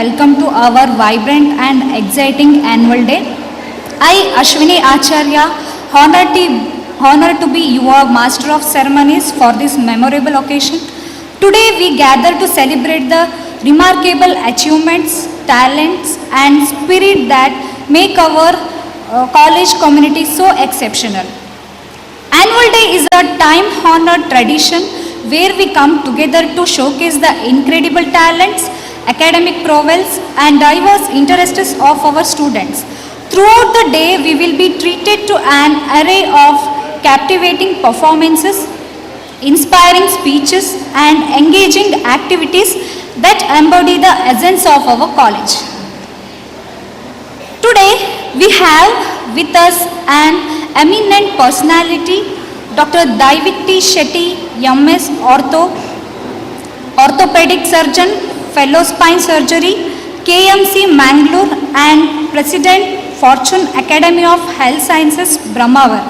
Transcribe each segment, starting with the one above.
welcome to our vibrant and exciting annual day. I, Ashwini Acharya, honored to be your Master of Ceremonies for this memorable occasion. Today we gather to celebrate the remarkable achievements, talents and spirit that make our college community so exceptional. Annual Day is a time-honored tradition where we come together to showcase the incredible talents, academic prowess and diverse interests of our students. Throughout the day, we will be treated to an array of captivating performances, inspiring speeches and engaging activities that embody the essence of our college. Today, we have with us an eminent personality, Dr. Daivik Shetty, MS Orthopedic Surgeon, Fellow Spine Surgery, KMC Mangalore and President, Fortune Academy of Health Sciences, Brahmawar.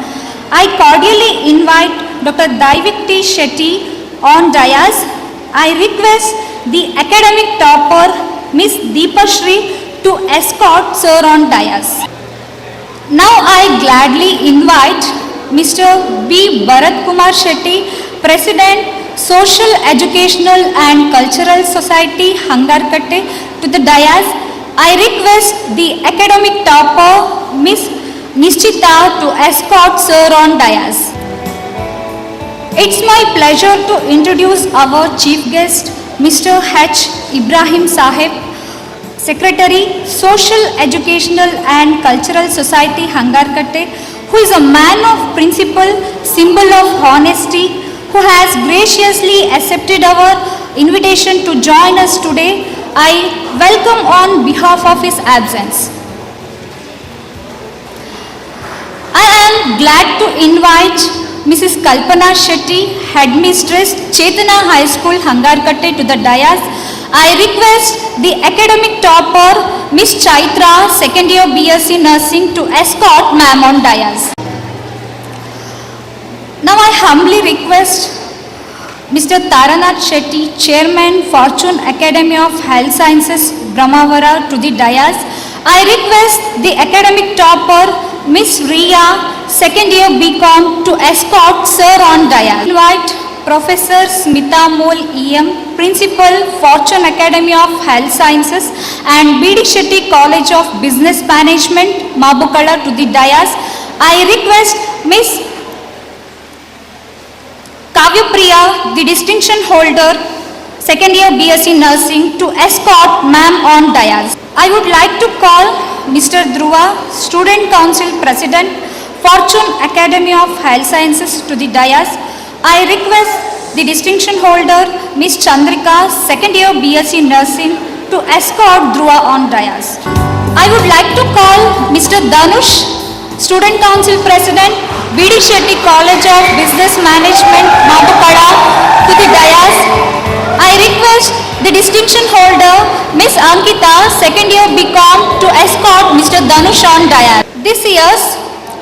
I cordially invite Dr. Daivik Shetty on dais. I request the academic topper, Ms. Deepa Shri, to escort Sir on dais. Now I gladly invite Mr. B. Bharat Kumar Shetty, President, Social, Educational and Cultural Society, Hangarkatte, to the dais. I request the academic topper, Ms. Nishchita, to escort Sir on dais. It's my pleasure to introduce our chief guest, Mr. H. Ibrahim Sahib, Secretary, Social, Educational and Cultural Society, Hangarkatte, who is a man of principle, symbol of honesty, who has graciously accepted our invitation to join us today. I welcome on behalf of his absence. I am glad to invite Mrs. Kalpana Shetty, Headmistress, Chetana High School, Hangarkatte, to the dais. I request the academic topper, Ms. Chaitra, second year BSc Nursing, to escort ma'am on dais. Now I humbly request Mr. Taranath Shetty, Chairman, Fortune Academy of Health Sciences, Brahmavara, to the dais. I request the academic topper, Ms. Riya, second year BCom, to escort Sir on dais. Invite Professor Smita Mol EM, Principal, Fortune Academy of Health Sciences and B.D. Shetty College of Business Management, Mabukala, to the dais. I request Ms. Kavya Priya, the distinction holder, second year BSc Nursing, to escort ma'am on dais. I would like to call Mr. Dhruva, Student Council President, Fortune Academy of Health Sciences, to the dais. I request the distinction holder, Ms. Chandrika, second year BSc Nursing, to escort Dhruva on dais. I would like to call Mr. Dhanush, Student Council President, B.D. Shetty College of Business Management, Mabukada, to the dais. I request the distinction holder, Ms. Ankita, second year BCom, to escort Mr. Dhanush on dais. This year's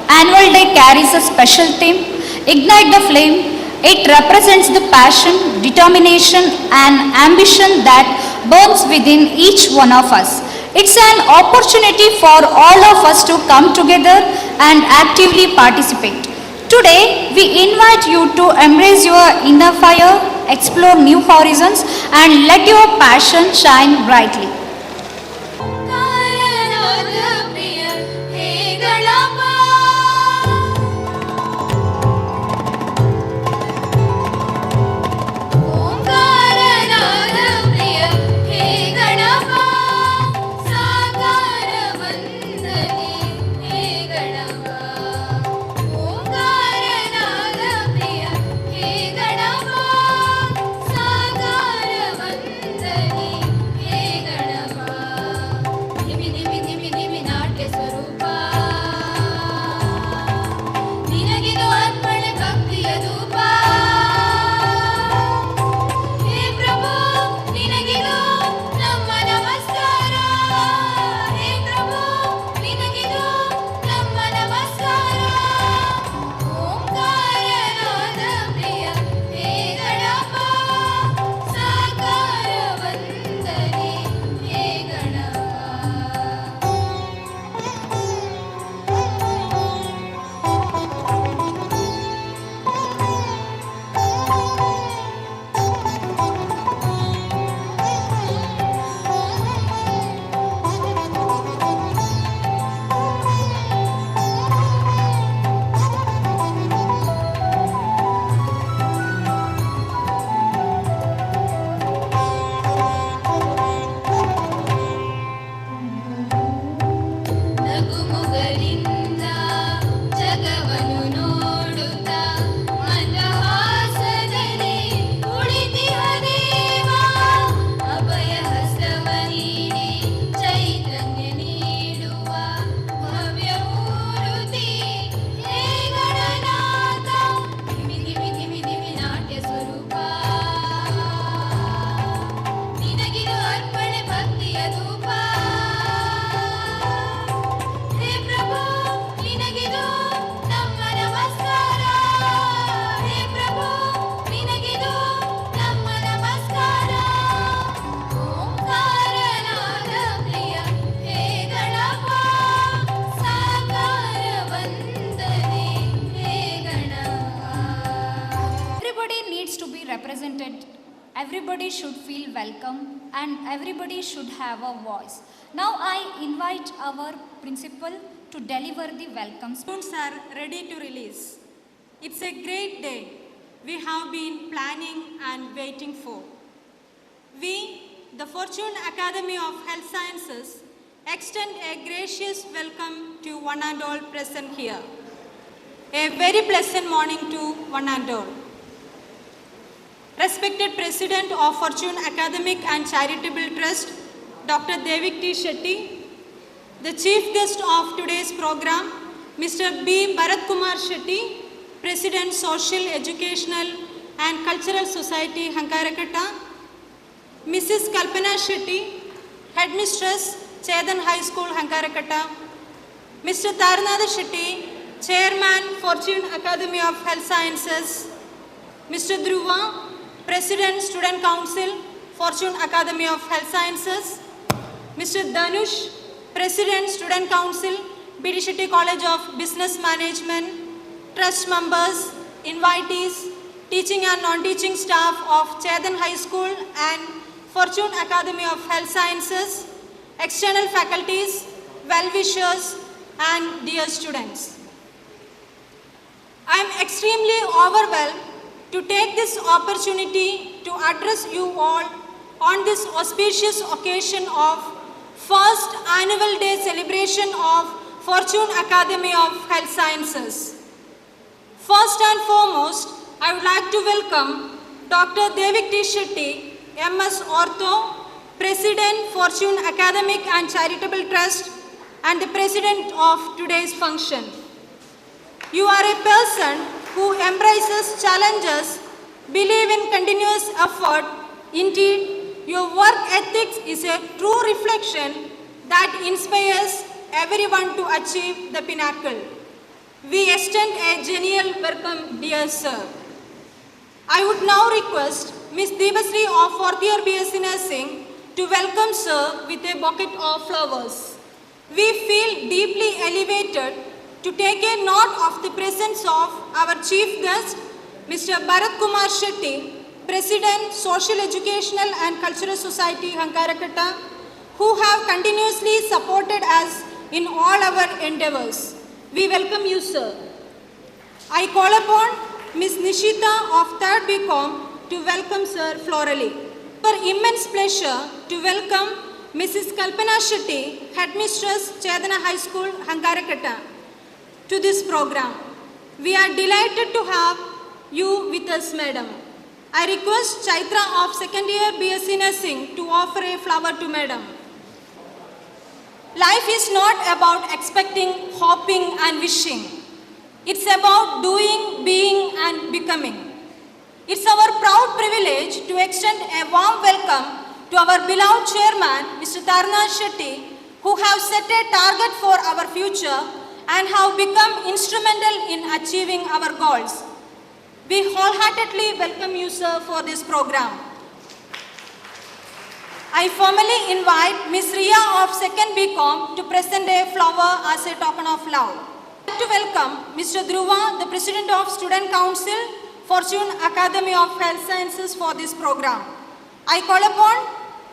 annual day carries a special theme, Ignite the Flame. It represents the passion, determination and ambition that burns within each one of us. It's an opportunity for all of us to come together and actively participate. Today, we invite you to embrace your inner fire, explore new horizons and let your passion shine brightly. Gana Everybody should feel welcome and everybody should have a voice. Now I invite our principal to deliver the welcome speech. Students are ready to release. It's a great day we have been planning and waiting for. We, the Fortune Academy of Health Sciences, extend a gracious welcome to one and all present here. A very pleasant morning to one and all. Respected President of Fortune Academic and Charitable Trust, Dr. Devik T. Shetty, the Chief Guest of today's program, Mr. B. Bharat Kumar Shetty, President, Social, Educational and Cultural Society, Hankarakata, Mrs. Kalpana Shetty, Headmistress, Chedan High School, Hankarakata, Mr. Taranada Shetty, Chairman, Fortune Academy of Health Sciences, Mr. Dhruva, President, Student Council, Fortune Academy of Health Sciences, Mr. Dhanush, President, Student Council, B.D. Shetty College of Business Management, Trust members, invitees, teaching and non-teaching staff of Chedan High School and Fortune Academy of Health Sciences, external faculties, well-wishers and dear students. I am extremely overwhelmed to take this opportunity to address you all on this auspicious occasion of first annual day celebration of Fortune Academy of Health Sciences. First and foremost, I would like to welcome Dr. Devik T. Shetty, MS Ortho, President, Fortune Academic and Charitable Trust and the President of today's function. You are a person who embraces challenges, believe in continuous effort. Indeed, your work ethics is a true reflection that inspires everyone to achieve the pinnacle. We extend a genial welcome, dear sir. I would now request Ms. Debasri of 4th year BSc Nursing to welcome sir with a bouquet of flowers. We feel deeply elevated to take a note of the presence of our chief guest, Mr. Bharat Kumar Shetty, President, Social, Educational and Cultural Society, Hankarakata, who have continuously supported us in all our endeavors. We welcome you, sir. I call upon Ms. Nishita of 3rd BCom to welcome sir florally. For immense pleasure to welcome Mrs. Kalpana Shetty, Headmistress, Chedana High School, Hankarakata, to this program. We are delighted to have you with us, madam. I request Chaitra of 2nd year BSc Nursing to offer a flower to madam. Life is not about expecting, hoping and wishing. It's about doing, being and becoming. It's our proud privilege to extend a warm welcome to our beloved chairman, Mr. Taranada Shetty, who have set a target for our future and have become instrumental in achieving our goals. We wholeheartedly welcome you, sir, for this program. I formally invite Ms. Ria of 2nd BCom to present a flower as a token of love. I would like to welcome Mr. Dhruva, the President of Student Council, Fortune Academy of Health Sciences for this program. I call upon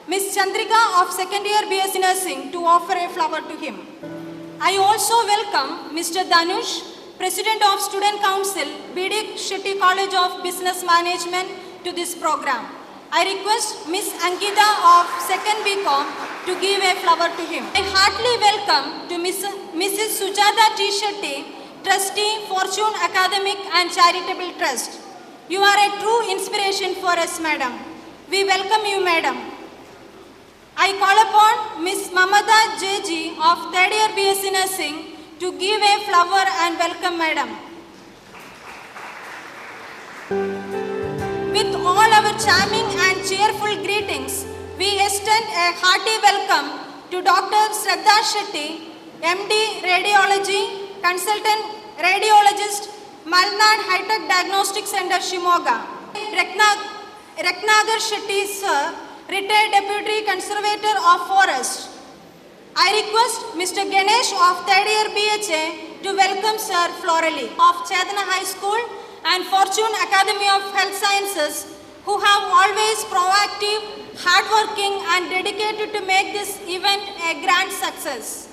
Ms. Chandrika of 2nd year BSc Nursing to offer a flower to him. I also welcome Mr. Dhanush, President of Student Council, B.D. Shetty College of Business Management, to this program. I request Ms. Ankita of 2nd BCom to give a flower to him. I heartily welcome to Mrs. Sujata T. Shetty, Trustee, Fortune Academic and Charitable Trust. You are a true inspiration for us, madam. We welcome you, madam. I call upon Ms. Mamata J.G. of 3rd year BSc Nursing to give a flower and welcome madam. With all our charming and cheerful greetings, we extend a hearty welcome to Dr. Shraddha Shetty, MD Radiology, Consultant Radiologist, Malnad High-Tech Diagnostic Center, Shimoga. Ratnagar Shetty, sir, retired Deputy Conservator of Forest. I request Mr. Ganesh of 3rd year BHA to welcome sir florally of Chedana High School and Fortune Academy of Health Sciences who have always proactive, hardworking and dedicated to make this event a grand success.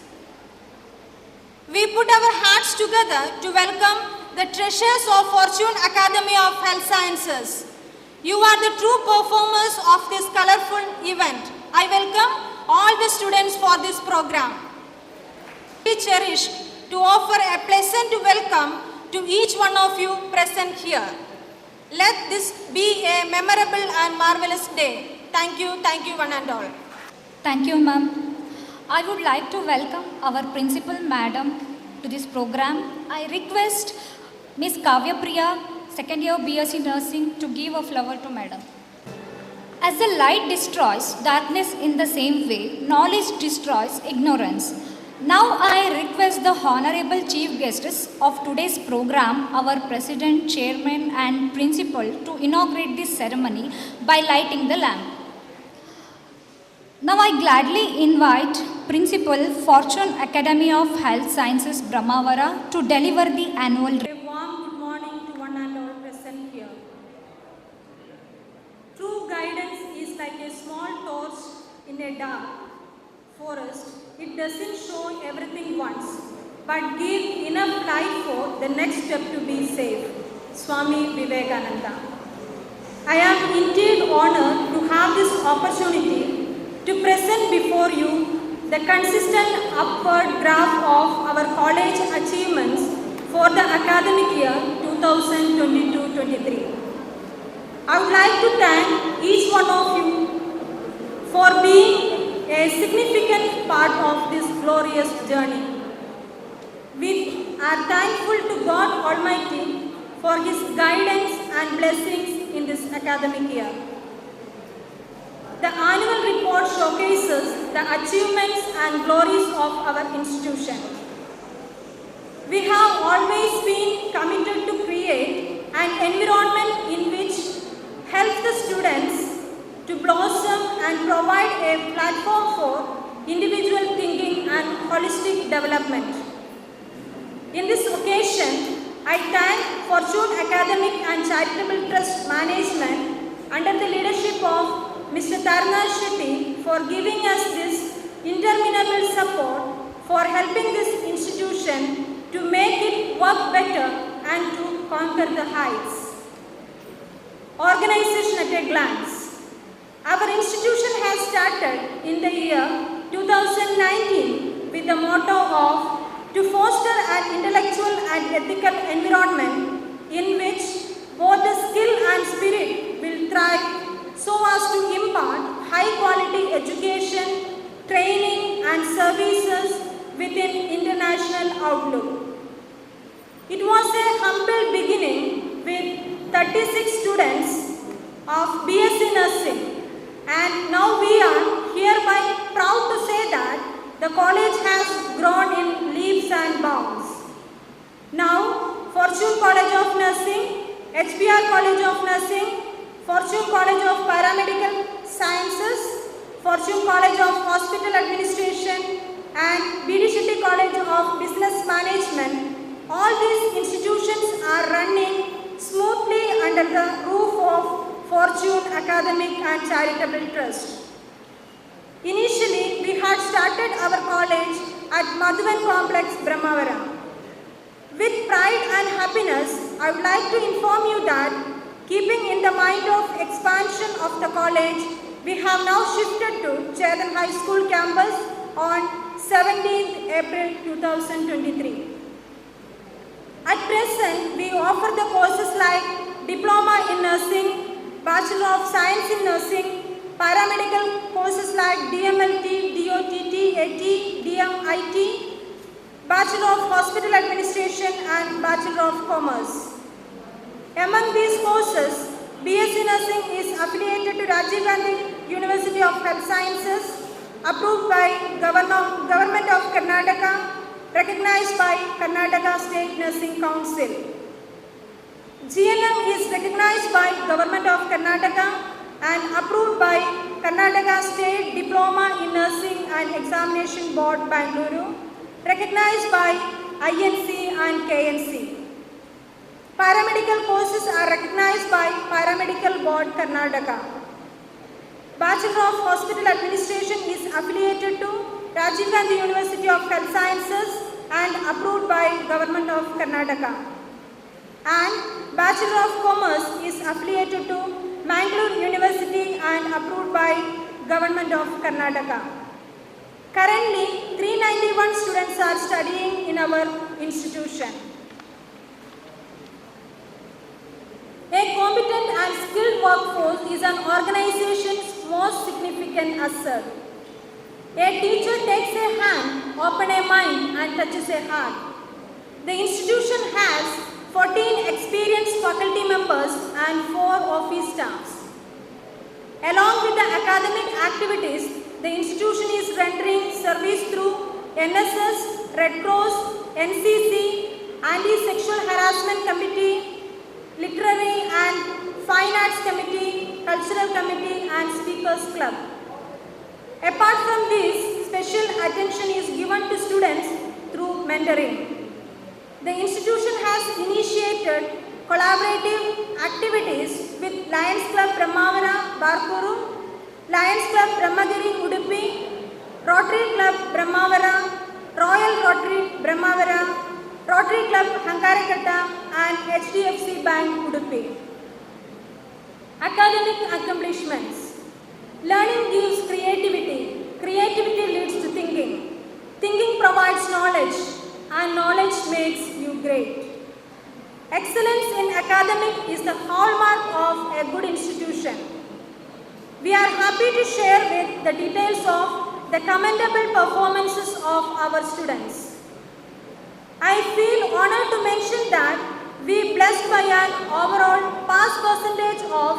We put our hearts together to welcome the treasures of Fortune Academy of Health Sciences. You are the true performers of this colorful event. I welcome all the students for this program. We cherish to offer a pleasant welcome to each one of you present here. Let this be a memorable and marvelous day. Thank you one and all. Thank you, ma'am. I would like to welcome our principal madam to this program. I request Ms. Kavya Priya, second year BSc Nursing, to give a flower to madam. As the light destroys darkness, in the same way, knowledge destroys ignorance. Now I request the honorable chief guests of today's program, our president, chairman and principal, to inaugurate this ceremony by lighting the lamp. Now I gladly invite Principal, Fortune Academy of Health Sciences, Brahmavara, to deliver the annual. A warm good morning to one and all present here. True guidance is like a small torch in a dark forest. It doesn't show everything once, but give enough light for the next step to be safe. Swami Vivekananda. I am indeed honored to have this opportunity to present before you the consistent upward graph of our college achievements for the academic year 2022-23. I would like to thank each one of you for being a significant part of this glorious journey. We are thankful to God Almighty for His guidance and blessings in this academic year. The annual report showcases the achievements and glories of our institution. We have always been committed to create an environment in which helps the students to blossom and provide a platform for individual thinking and holistic development. In this occasion, I thank Fortune Academic and Charitable Trust Management under the leadership of Mr. Tarna Shetty for giving us this interminable support for helping this institution to make it work better and to conquer the heights. Organization at a glance. Our institution has started in the year 2019 with the motto of to foster an intellectual and ethical environment in which both the skill and spirit will thrive so as to impart high quality education, training and services with an international outlook. It was a humble beginning with 36 students of BSc Nursing. And now we are hereby proud to say that the college has grown in leaps and bounds. Now, Fortune College of Nursing, HBR College of Nursing, Fortune College of Paramedical Sciences, Fortune College of Hospital Administration and B.D. Shetty College of Business Management, all these institutions are running smoothly under the roof of Fortune Academic and Charitable Trust. Initially, we had started our college at Madhuvan Complex, Brahmavara. With pride and happiness, I would like to inform you that, keeping in the mind of expansion of the college, we have now shifted to Chetan High School campus on 17th April 2023. At present, we offer the courses like Diploma in Nursing, Bachelor of Science in Nursing, paramedical courses like DMLT, DOTT, AT, DMIT, Bachelor of Hospital Administration and Bachelor of Commerce. Among these courses, BSc Nursing is affiliated to Rajiv Gandhi University of Health Sciences, approved by Government of Karnataka, recognized by Karnataka State Nursing Council. GNM is recognized by Government of Karnataka and approved by Karnataka State Diploma in Nursing and Examination Board, Bangalore, recognized by INC and KNC. Paramedical courses are recognized by Paramedical Board Karnataka. Bachelor of Hospital Administration is affiliated to Rajiv Gandhi University of Health Sciences and approved by Government of Karnataka. And Bachelor of Commerce is affiliated to Mangalore University and approved by Government of Karnataka. Currently, 391 students are studying in our institution. A competent and skilled workforce is an organization's most significant asset. A teacher takes a hand, opens a mind and touches a heart. The institution has 14 experienced faculty members and 4 office staffs. Along with the academic activities, the institution is rendering service through NSS, Red Cross, NCC, Anti-Sexual Harassment Committee, Literary and Fine Arts Committee, Cultural Committee and Speakers Club. Apart from this, special attention is given to students through mentoring. The institution has initiated collaborative activities with Lions Club Brahmavara, Barkuru, Lions Club Brahmagiri, Udupi, Rotary Club Brahmavara, Royal Rotary Brahmavara, Rotary Club Hankarekatta and HDFC Bank, Udupi. Academic accomplishments. Learning gives creativity. Creativity leads to thinking. Thinking provides knowledge and knowledge makes you great. Excellence in academic is the hallmark of a good institution. We are happy to share with the details of the commendable performances of our students. I feel honored to mention that we blessed by an overall pass percentage of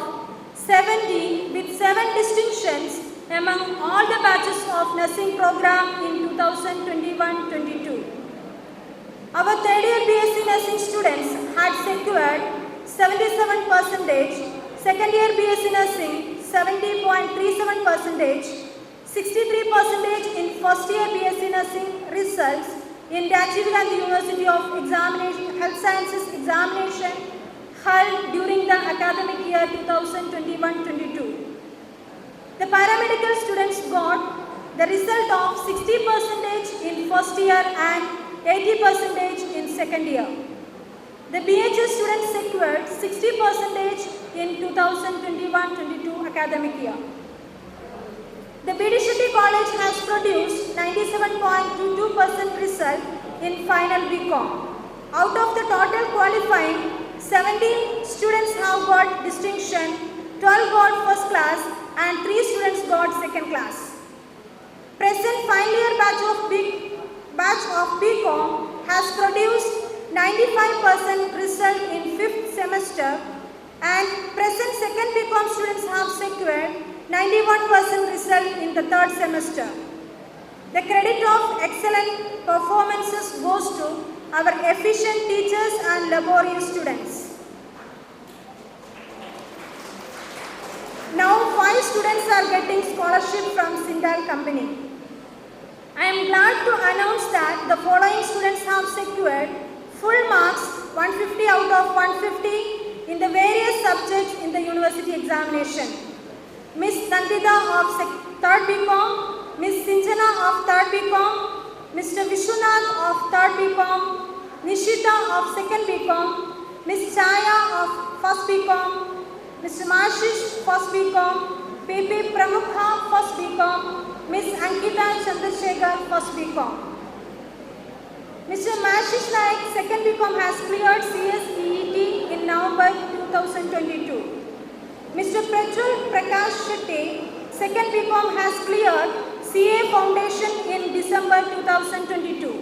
70 with 7 distinctions among all the batches of nursing program in 2021-22. Our third year BSc nursing students had secured 77%, second year BSc nursing 70.37%, 63% in first year BSc nursing results in Rajiv Gandhi University of Health Sciences examination held during the academic year 2021-22. The paramedical students got the result of 60% in first year and 80% in second year. The BHS students secured 60% in 2021-22 academic year. The B.D. Shetty College has produced 97.22% result in final BCom. Out of the total qualifying, 17 students have got distinction, 12 got first class and 3 students got second class. Present final year batch of BCom has produced 95% result in 5th semester and present second BCom students have secured 91% result in the 3rd semester. The credit of excellent performances goes to our efficient teachers and laborious students. Now 5 students are getting scholarship from Sindal Company. I am glad to announce that the following students have secured full marks 150 out of 150 in the various subjects in the university examination. Miss Nandita of 3rd BCom, Miss Sinjana of 3rd BCom, Mr. Vishwanath of 3rd BCom, Nishita of 2nd BCom, Miss Chaya of 1st BCom, Mr. Mashish 1st BCom, PP Pramukha 1st BCom, Miss Ankita Chandrasekhar 1st BCom. Mr. Mashish Naik 2nd BCom has cleared CS-EET in November 2022. Mr. Prajwal Prakash Shetty, 2nd BCom has cleared CA Foundation in December 2022.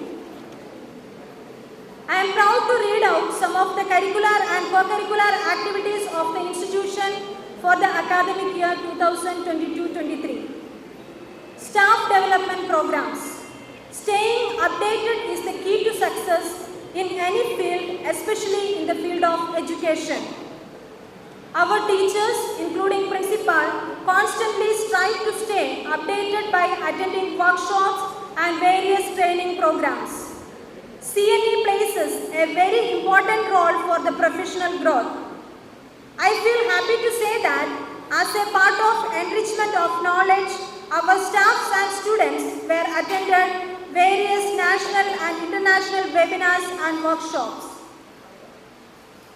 I am proud to read out some of the curricular and co-curricular activities of the institution for the academic year 2022-23. Staff development programs. Staying updated is the key to success in any field, especially in the field of education. Our teachers, including principal, constantly strive to stay updated by attending workshops and various training programs. CNE plays a very important role for the professional growth. I feel happy to say that as a part of enrichment of knowledge, our staffs and students were attended various national and international webinars and workshops.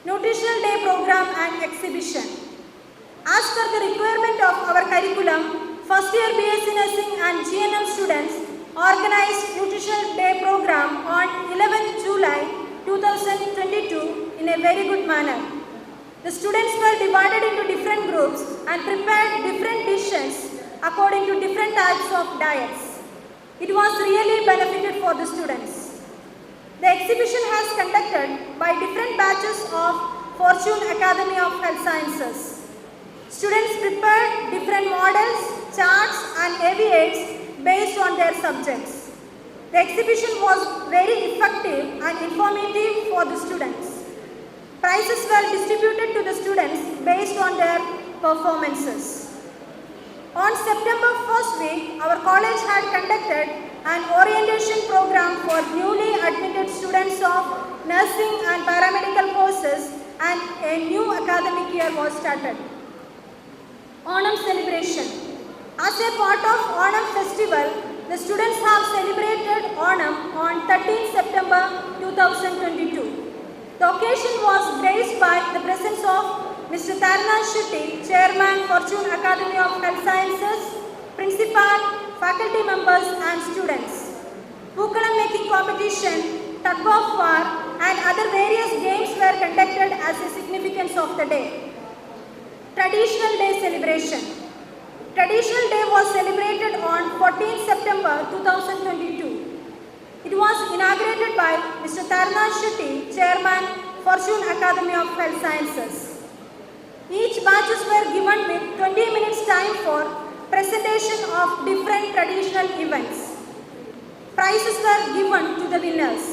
Nutritional Day program and exhibition. As per the requirement of our curriculum, first year BSc Nursing and GNM students organized Nutritional Day program on 11th July 2022 in a very good manner. The students were divided into different groups and prepared different dishes according to different types of diets. It was really benefited for the students. The exhibition has conducted by different batches of Fortune Academy of Health Sciences. Students prepared different models, charts and aviates based on their subjects. The exhibition was very effective and informative for the students. Prizes were distributed to the students based on their performances. On September 1st week, our college had conducted an orientation program for newly admitted students of nursing and paramedical courses, and a new academic year was started. Onam celebration. As a part of Onam festival, the students have celebrated Onam on 13 September 2022. The occasion was graced by the presence of Mr. Tarna Shetty, Chairman, Fortune Academy of Health Sciences, Principal, faculty members and students. Pookalam making competition, tug of war and other various games were conducted as a significance of the day. Traditional Day celebration. Traditional Day was celebrated on 14 September 2022. It was inaugurated by Mr. Tarna Shetty, Chairman, Fortune Academy of Health Sciences. Each batches were given with 20 minutes time for presentation of different traditional events. Prizes were given to the winners.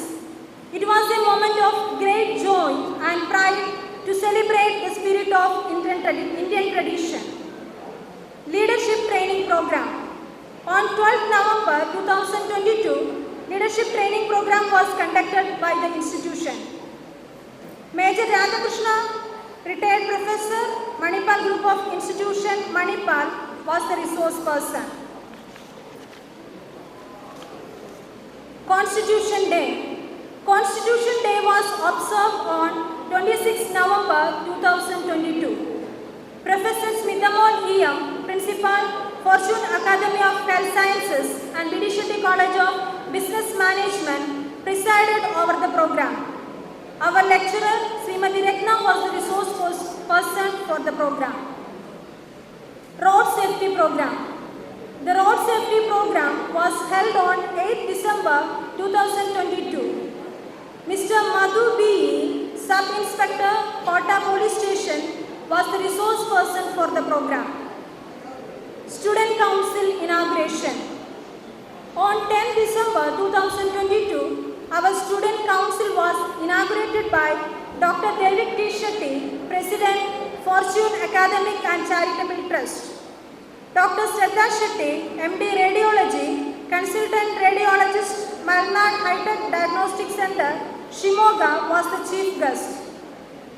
It was a moment of great joy and pride to celebrate the spirit of Indian tradition. Leadership Training Program. On 12th November 2022, Leadership Training Program was conducted by the institution. Major Radhakrishna, retired professor, Manipal Group of Institution, Manipal, was the resource person. Constitution Day. Constitution Day was observed on 26 November 2022. Professor Smithamol E.M., Principal, Fortune Academy of Health Sciences and B.D. Shetty College of Business Management presided over the program. Our lecturer, Srimati Rekna, was the resource person for the program. Road Safety Program. The Road Safety Program was held on 8 December 2022. Mr. Madhu B.E., Sub-Inspector, Kota Police Station, was the resource person for the program. Student Council Inauguration. On 10 December 2022, our Student Council was inaugurated by Dr. Devik T. Shetty, President, Fortune Academic and Charitable Trust. Dr. Shraddha Shetty, MD Radiology, Consultant Radiologist, Malnad High-Tech Diagnostic Center, Shimoga, was the chief guest.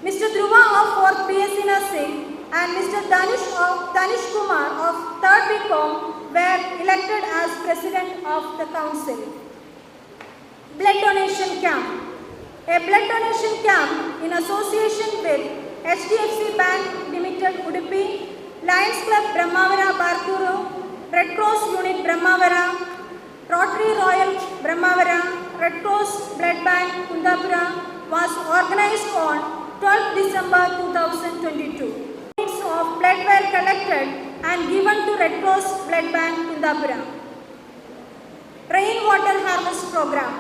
Mr. Dhruva of 4th BSc Nursing and Mr. Danish Kumar of 3rd BCom were elected as President of the Council. Blood donation camp. A blood donation camp in association with HDFC Bank Limited Udupi, Lions Club Brahmavara Barkuru, Red Cross Unit Brahmavara, Rotary Royal Brahmavara, Red Cross Blood Bank Kundapura was organized on 12 December 2022. Units of blood were collected and given to Red Cross Blood Bank Kundapura. Rainwater Harvest Program.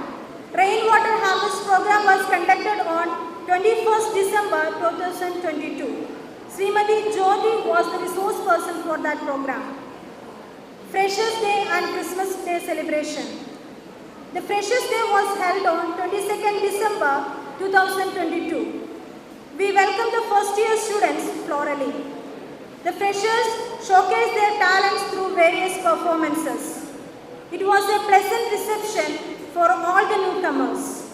Rainwater Harvest Program was conducted on 21st December 2022. Srimati Jyoti was the resource person for that program. Freshers Day and Christmas Day celebration. The Freshers Day was held on 22nd December 2022. We welcome the first year students florally. The freshers showcased their talents through various performances. It was a pleasant reception for all the newcomers.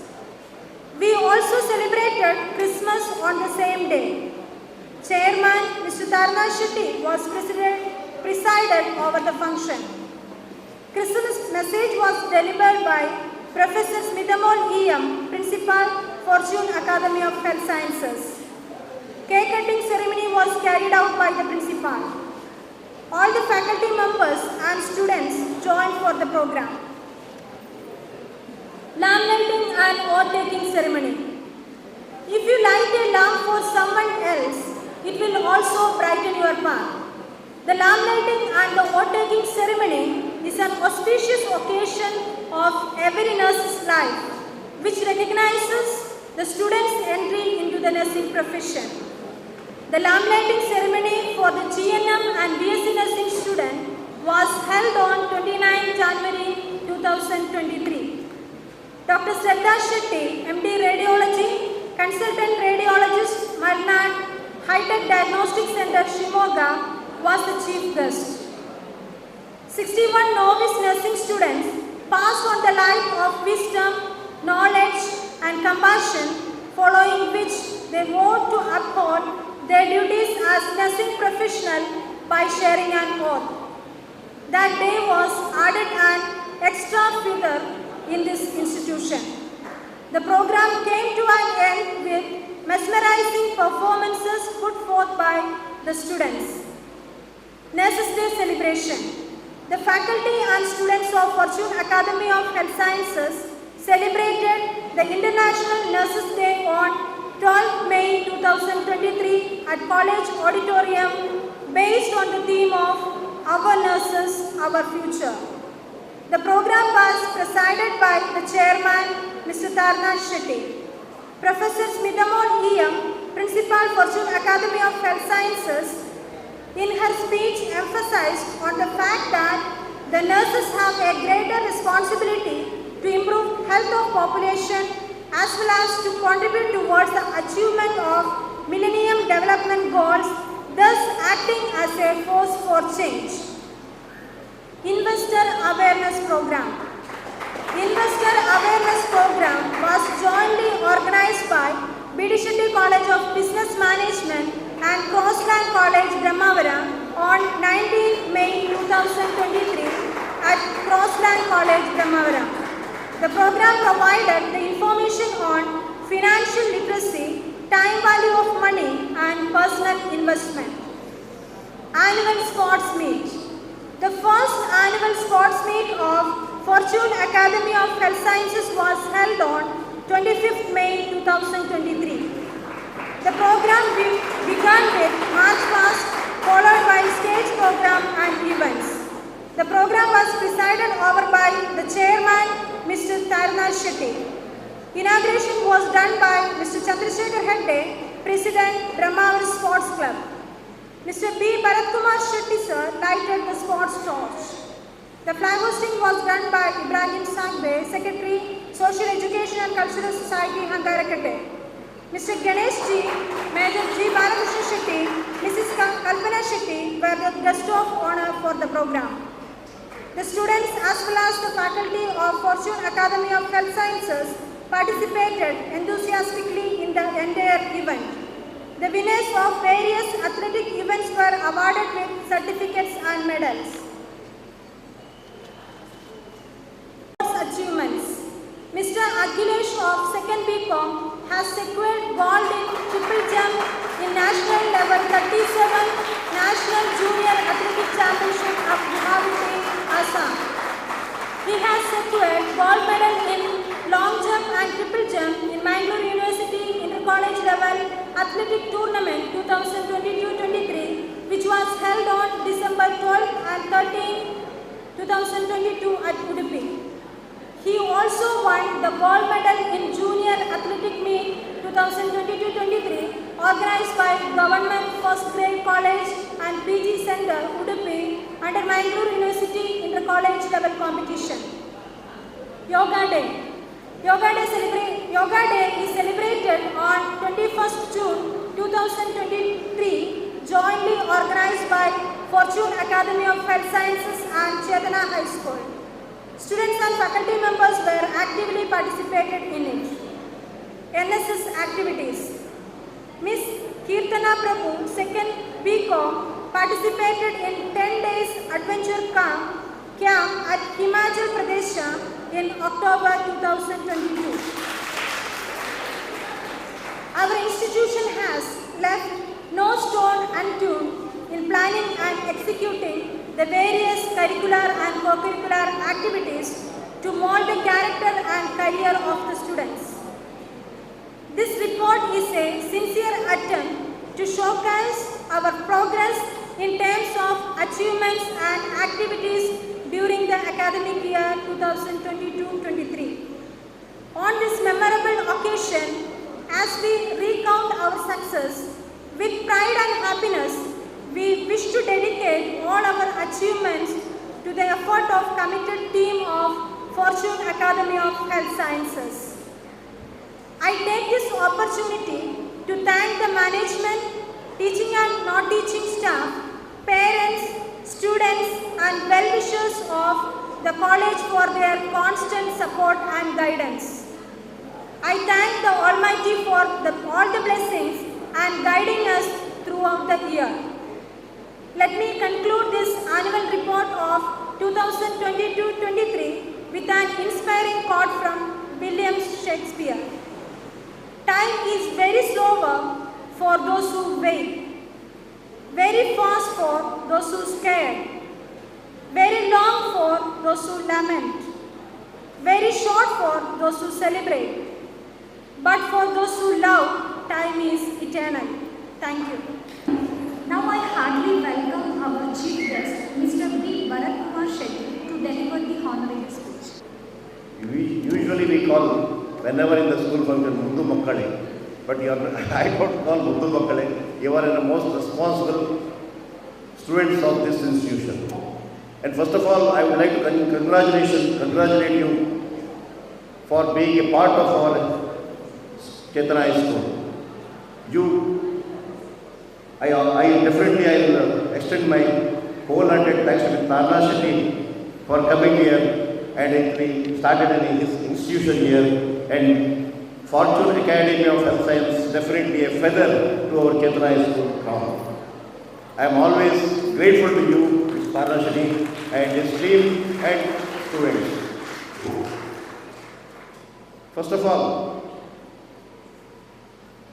We also celebrated Christmas on the same day. Chairman Mr. Tarna Shetty was presided over the function. Christmas message was delivered by Professor Smidamol E.M., Principal, Fortune Academy of Health Sciences. Cake cutting ceremony was carried out by the principal. All the faculty members and students joined for the program. Lamp lighting and oath-taking ceremony. If you light a lamp for someone else, it will also brighten your path. The lamp lighting and the oath-taking ceremony is an auspicious occasion of every nurse's life, which recognizes the student's entry into the nursing profession. The lamp lighting ceremony for the GNM and BSc nursing student was held on 29 January 2023. Dr. Shraddha Shetty, MD Radiology, Consultant Radiologist, Malnad, High-Tech Diagnostic Center, Shimoga, was the chief guest. 61 novice nursing students passed on the light of wisdom, knowledge and compassion, following which they vowed to uphold their duties as nursing professional by sharing an oath. That day was added an extra figure in this institution. The program came to an end with mesmerizing performances put forth by the students. Nurses Day celebration. The faculty and students of Fortune Academy of Health Sciences celebrated the International Nurses Day on 12 May 2023 at College Auditorium based on the theme of Our Nurses, Our Future. The program was presided by the chairman, Mr. Tarna Shetty. Professor Smidamol E.M., Principal, Fortune Academy of Health Sciences, in her speech emphasized on the fact that the nurses have a greater responsibility to improve health of population as well as to contribute towards the achievement of Millennium Development Goals, thus acting as a force for change. Investor Awareness Program. Investor Awareness Program was jointly organized by B.D. Shetty College of Business Management and Crossland College, Brahmavara on 19 May 2023 at Crossland College, Brahmavara. The program provided the information on financial literacy, time value of money and personal investment. Annual Sports Meet. The first annual sports meet of Fortune Academy of Health Sciences was held on 25th May 2023. The program began with March Past, followed by stage program and events. The program was presided over by the chairman, Mr. Tarna Shetty. Inauguration was done by Mr. Chandrasekhar Hegde, President, Brahmavara Sports Club. Mr. B. Bharat Kumar Shetty sir lighted the sports torch. The flag hosting was done by Ibrahim Sangbe, Secretary, Social Education and Cultural Society, Hangarakate. Mr. Ganesh Ji, Major G. Balakrishna Shetty, Mrs. Kalpana Shetty were the guest of honor for the program. The students as well as the faculty of Fortune Academy of Health Sciences participated enthusiastically in the entire event. The winners of various athletic events were awarded with certificates and medals. Achievements. Mr. Akhilesh of 2nd BCom has secured gold in triple jump in national level 37 National Junior Athletic Championship of Guwahati, Assam. He has secured gold medal in long jump and triple jump in Mangalore University Inter-College Level Athletic Tournament 2022-23, which was held on December 12 and 13, 2022 at Udupi. He also won the gold medal in Junior Athletic Meet 2022-23 organized by Government First Grade College and PG Center, Udupi under Mangalore University Inter-College Level Competition. Yoga Day. Yoga Day is celebrated on 21st June 2023, jointly organized by Fortune Academy of Health Sciences and Chetana High School. Students and faculty members were actively participated in it. NSS activities. Miss Kirtana Prabhu, 2nd BCom, participated in 10 days adventure camp at Himachal Pradesh in October 2022. Our institution has left no stone unturned in planning and executing the various curricular and co-curricular activities to mold the character and career of the students. This report is a sincere attempt to showcase our progress in terms of achievements and activities during the academic year 2022-23. On this memorable occasion, as we recount our success, with pride and happiness, we wish to dedicate all our achievements to the effort of committed team of Fortune Academy of Health Sciences. I take this opportunity to thank the management, teaching and non-teaching staff, parents, students and well-wishers of the college for their constant support and guidance. I thank the Almighty for all the blessings and guiding us throughout the year. Let me conclude this annual report of 2022-23 with an inspiring quote from William Shakespeare. Time is very slower for those who wait, very fast for those who scared, very long for those who lament, very short for those who celebrate, but for those who love, time is eternal. Thank you. Now I heartily welcome our chief guest, Mr. B. Bharat Kumar Shetty, to deliver the honorary speech. Usually we call, whenever in the school function, Muddu Makkale, but I don't call Muddu Makkale. You are the most responsible students of this institution. And first of all, I would like to congratulate you for being a part of our Chaitanya High School. I will extend my wholehearted thanks to Tarna Shetty for coming here and started his institution here, and Fortune Academy of Health Science definitely a feather to our Chaitanya High School crown. I am always grateful to you, Tarna Shetty, and his team and students. First of all,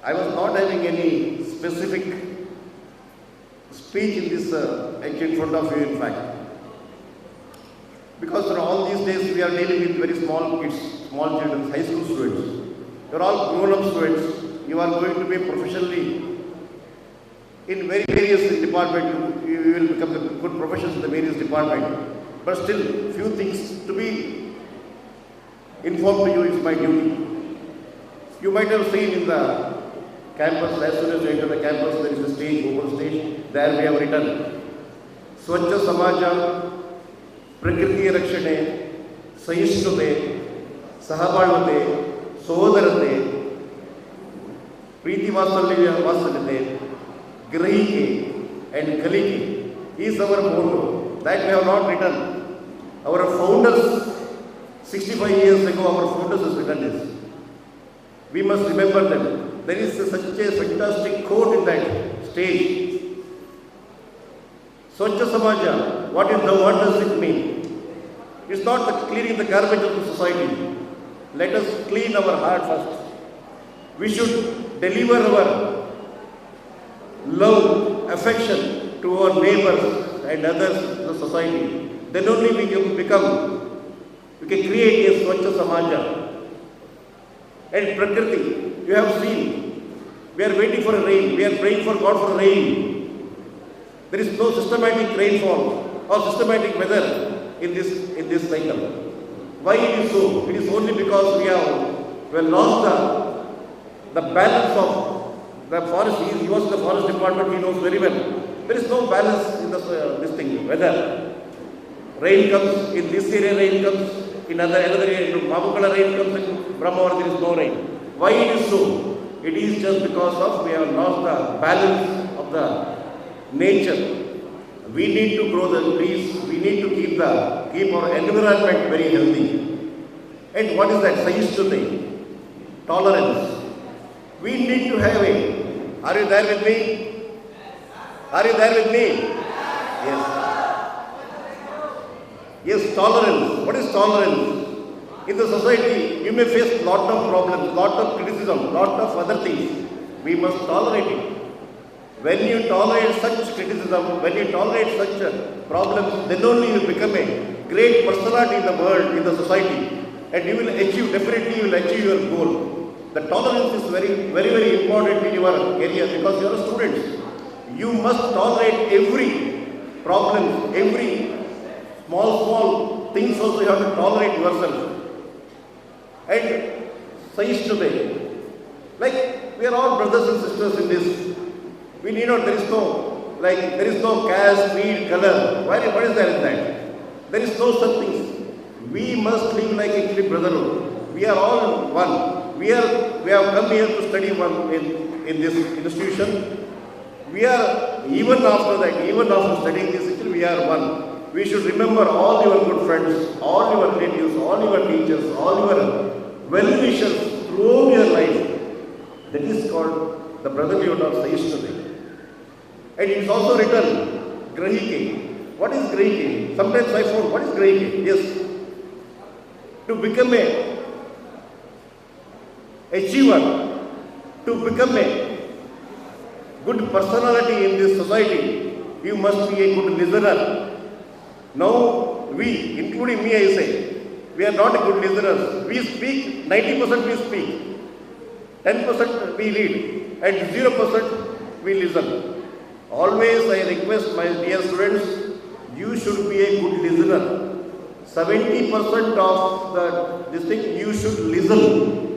I was not having any specific speech in this in front of you, in fact, because all these days we are dealing with very small kids, small children, high school students. You are all grown-up students. You are going to be professionally in various departments. You will become the good professionals in the various departments. But still, few things to be informed to you is my duty. You might have seen in the campus, as soon as you enter the campus, there is a stage, open stage. There we have written, Swachha Samaja, Prakriti Rakshane, Sahishnute, Sahabalvate, Sodarate, Preeti Vasalite, Grahike and Kaliki is our motto. That we have not written. Our founders, 65 years ago, our founders has written this. We must remember them. There is such a fantastic quote in that stage. Swachha Samaja, what does it mean? It's not cleaning the garbage of the society. Let us clean our heart first. We should deliver our love, affection to our neighbors and others in the society. Then only we can create a Swachha Samaja. And Prakriti, you have seen, we are waiting for a rain, we are praying for God for rain. There is no systematic rainfall or systematic weather in this cycle. Why it is so? It is only because we have lost the balance of the forest. He was in the forest department, he knows very well. There is no balance in this thing, weather. Rain comes, in this area rain comes, in another area, in Mabukala rain comes, in Brahmavara there is no rain. Why it is so? It is just because of we have lost the balance of the nature. We need to grow the trees. We need to keep our environment very healthy. And what is that? Sahishnute, tolerance. We need to have a, are you there with me? Are you there with me? Yes. Yes, tolerance. What is tolerance? In the society, you may face lot of problems, lot of criticism, lot of other things. We must tolerate it. When you tolerate such criticism, when you tolerate such problems, then only you will become a great personality in the world, in the society, and you will achieve, definitely you will achieve your goal. The tolerance is very, very, very important in your career because you are students. You must tolerate every problem, every small things also you have to tolerate yourself. And Sahishnute, like we are all brothers and sisters in this. We need not, there is no caste, creed, color. What is there in that? There is no such things. We must live like actually brotherhood. We are all one. We have come here to study one in this institution. We are, even after studying this, we are one. We should remember all your good friends, all your relatives, all your teachers, all your well-wishers throughout your life. That is called the brotherhood of Sahishnute. And it is also written, Grahike. What is Grahike? Sometimes I found, what is Grahike? Yes. To become a achiever, to become a good personality in this society, you must be a good listener. Now, we, including me, I say, we are not a good listeners. We speak, 90% we speak, 10% we read, and 0% we listen. Always I request my dear students, you should be a good listener. 70% of this thing, you should listen.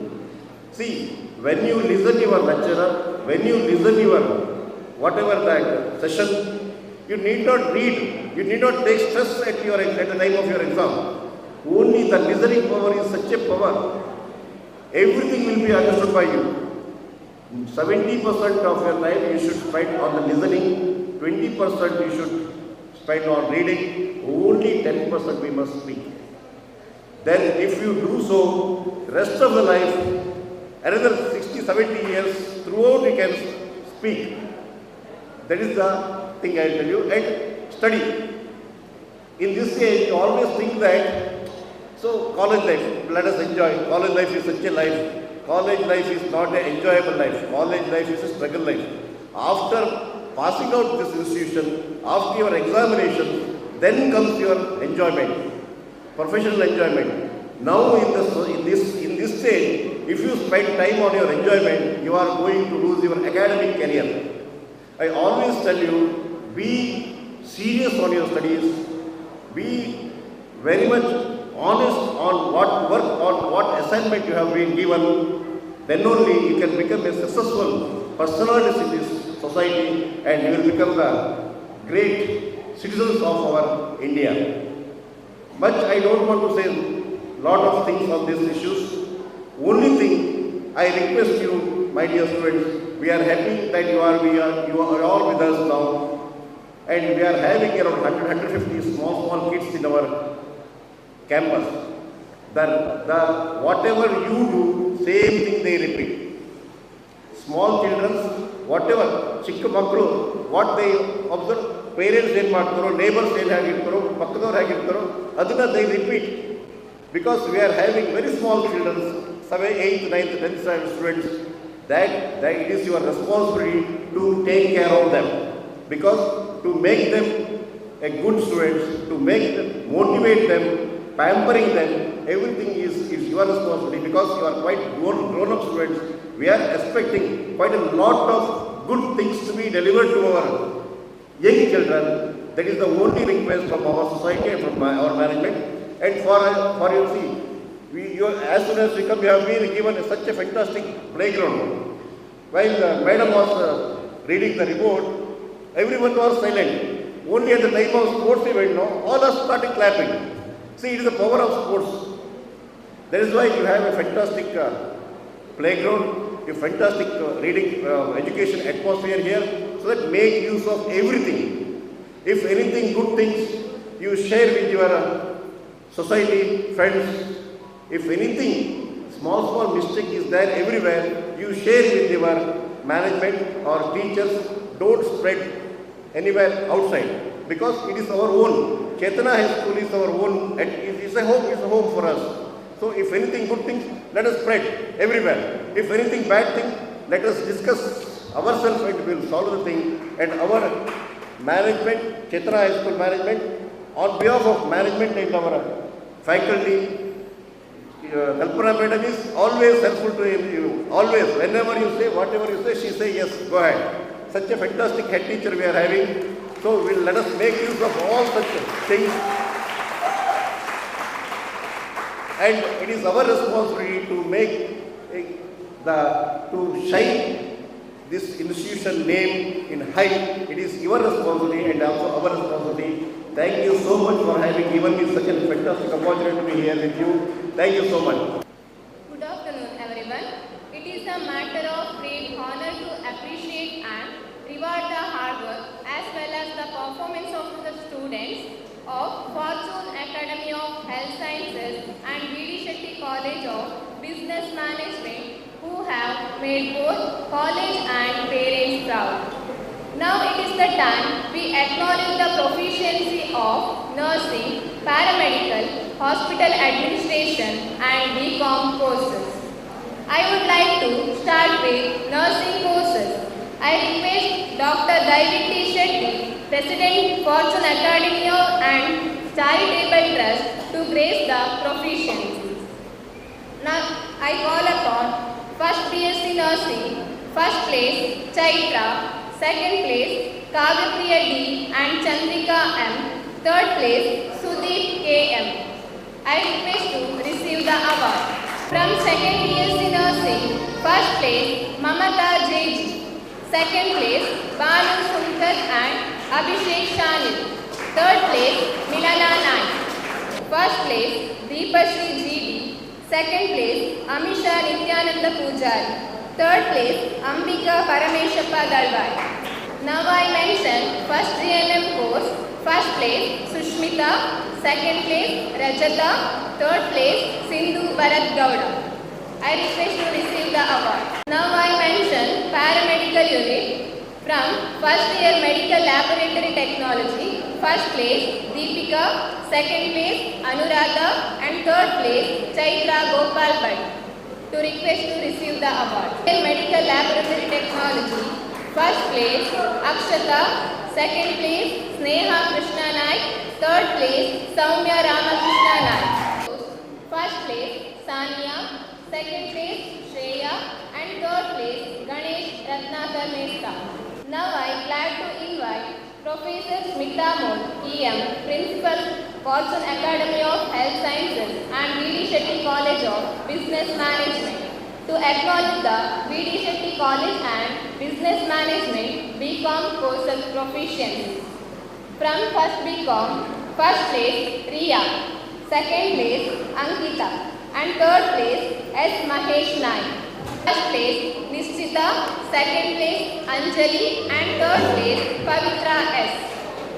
See, when you listen your lecturer, when you listen your whatever that session, you need not read, you need not take stress at the time of your exam. Only the listening power is such a power. Everything will be understood by you. 70% of your time you should spend on the listening, 20% you should spend on reading, only 10% we must speak. Then if you do so, rest of the life, another 60, 70 years, throughout you can speak. That is the thing I will tell you. And study. In this age, you always think that, so college life, let us enjoy. College life is such a life. College life is not an enjoyable life. College life is a struggle life. After passing out this institution, after your examination, then comes your enjoyment, professional enjoyment. Now in this stage, if you spend time on your enjoyment, you are going to lose your academic career. I always tell you, be serious on your studies, be very much honest on what work, on what assignment you have been given. Then only you can become a successful personality in this society and you will become the great citizens of our India. Much I don't want to say lot of things on these issues. Only thing I request you, my dear students, we are happy that you are all with us now, and we are having around 150 small kids in our campus. The whatever you do, same thing they repeat. Small children, whatever, chikka makru, what they observe, parents ಏನು ಮಾಡ್ತಾರೋ, neighbors ಏನು ಹೇಗಿರ್ತಾರೋ, ಪಕ್ಕದವ್ರು ಹೇಗಿರ್ತಾರೋ, ಅದನ್ನ they repeat. Because we are having very small children, 7th, 8th, 9th, 10th standard students, that it is your responsibility to take care of them. Because to make them a good students, to make them, motivate them, pampering them, everything is your responsibility. Because you are quite grown-up students, we are expecting quite a lot of good things to be delivered to our young children. That is the only request from our society and from our management. And for you see, as soon as we come, we have been given such a fantastic playground. While the madam was reading the report, everyone was silent. Only at the time of sports event, all are starting clapping. See, it is the power of sports. That is why you have a fantastic playground, a fantastic reading education atmosphere here, so that make use of everything. If anything good things you share with your society, friends, if anything, small mistake is there everywhere, you share with your management or teachers. Don't spread anywhere outside, because it is our own. Chetana High School is our own, and it is a home for us. So if anything good things, let us spread everywhere. If anything bad thing, let us discuss ourselves and we will solve the thing. And our management, Chetana High School management, on behalf of management and our faculty, Kalpana Madam is always helpful to you. Always, whenever you say, whatever you say, she say yes, go ahead. Such a fantastic head teacher we are having. So let us make use of all such things. And it is our responsibility to make to shine this institution name in high. It is your responsibility and also our responsibility. Thank you so much for having given me such a fantastic opportunity to be here with you. Thank you so much. Good afternoon, everyone. It is a matter of great honor to appreciate and reward the hard work as well as the performance of the students of Fortune Academy of Health Sciences and V.D. Shetty College of Business Management, who have made both college and parents proud. Now it is the time we acknowledge the proficiency of nursing, paramedical, hospital administration and BCom courses. I would like to start with nursing courses. I request Dr. Daivik Shetty, President Fortune Academy and Charitable Trust, to grace the proficiency. Now I call upon First BSc Nursing, First place Chaitra, Second place Kavyapriya D and Chandrika M, Third place Sudeep K M. I request to receive the award. From Second BSc Nursing, First place Mamata J.G. Second place Banu Sundar and Abhishek Shanil. Third place Milana Naik. First place Deepashri G.D. Second place Amisha Nityananda Pujari. Third place Ambika Parameshappa Dalwai. Now I mention first GNM course. First place Sushmita. Second place Rajata. Third place Sindhu Bharat Gowda. I request to receive the award. Now I mention paramedical unit. From first year medical laboratory technology, first place Deepika, second place Anuradha and third place Chaitra Gopal Bhatt. To request to receive the award. In medical laboratory technology, first place Akshata, second place Sneha Krishna Naik, third place Saumya Ramakrishna Naik. First place Sania, second place Shreya and third place Ganesh Ratnakar Mehta. Now I am glad to invite Professor Smita Mode, EM, Principal, Fortune Academy of Health Sciences and V.D. Shetty College of Business Management, to acknowledge the V.D. Shetty College and Business Management BCom courses proficiency. From first BCom, first place Riya, second place Ankita and third place S. Mahesh Naik. First place Nishchita, second place Anjali and third place Pavitra S.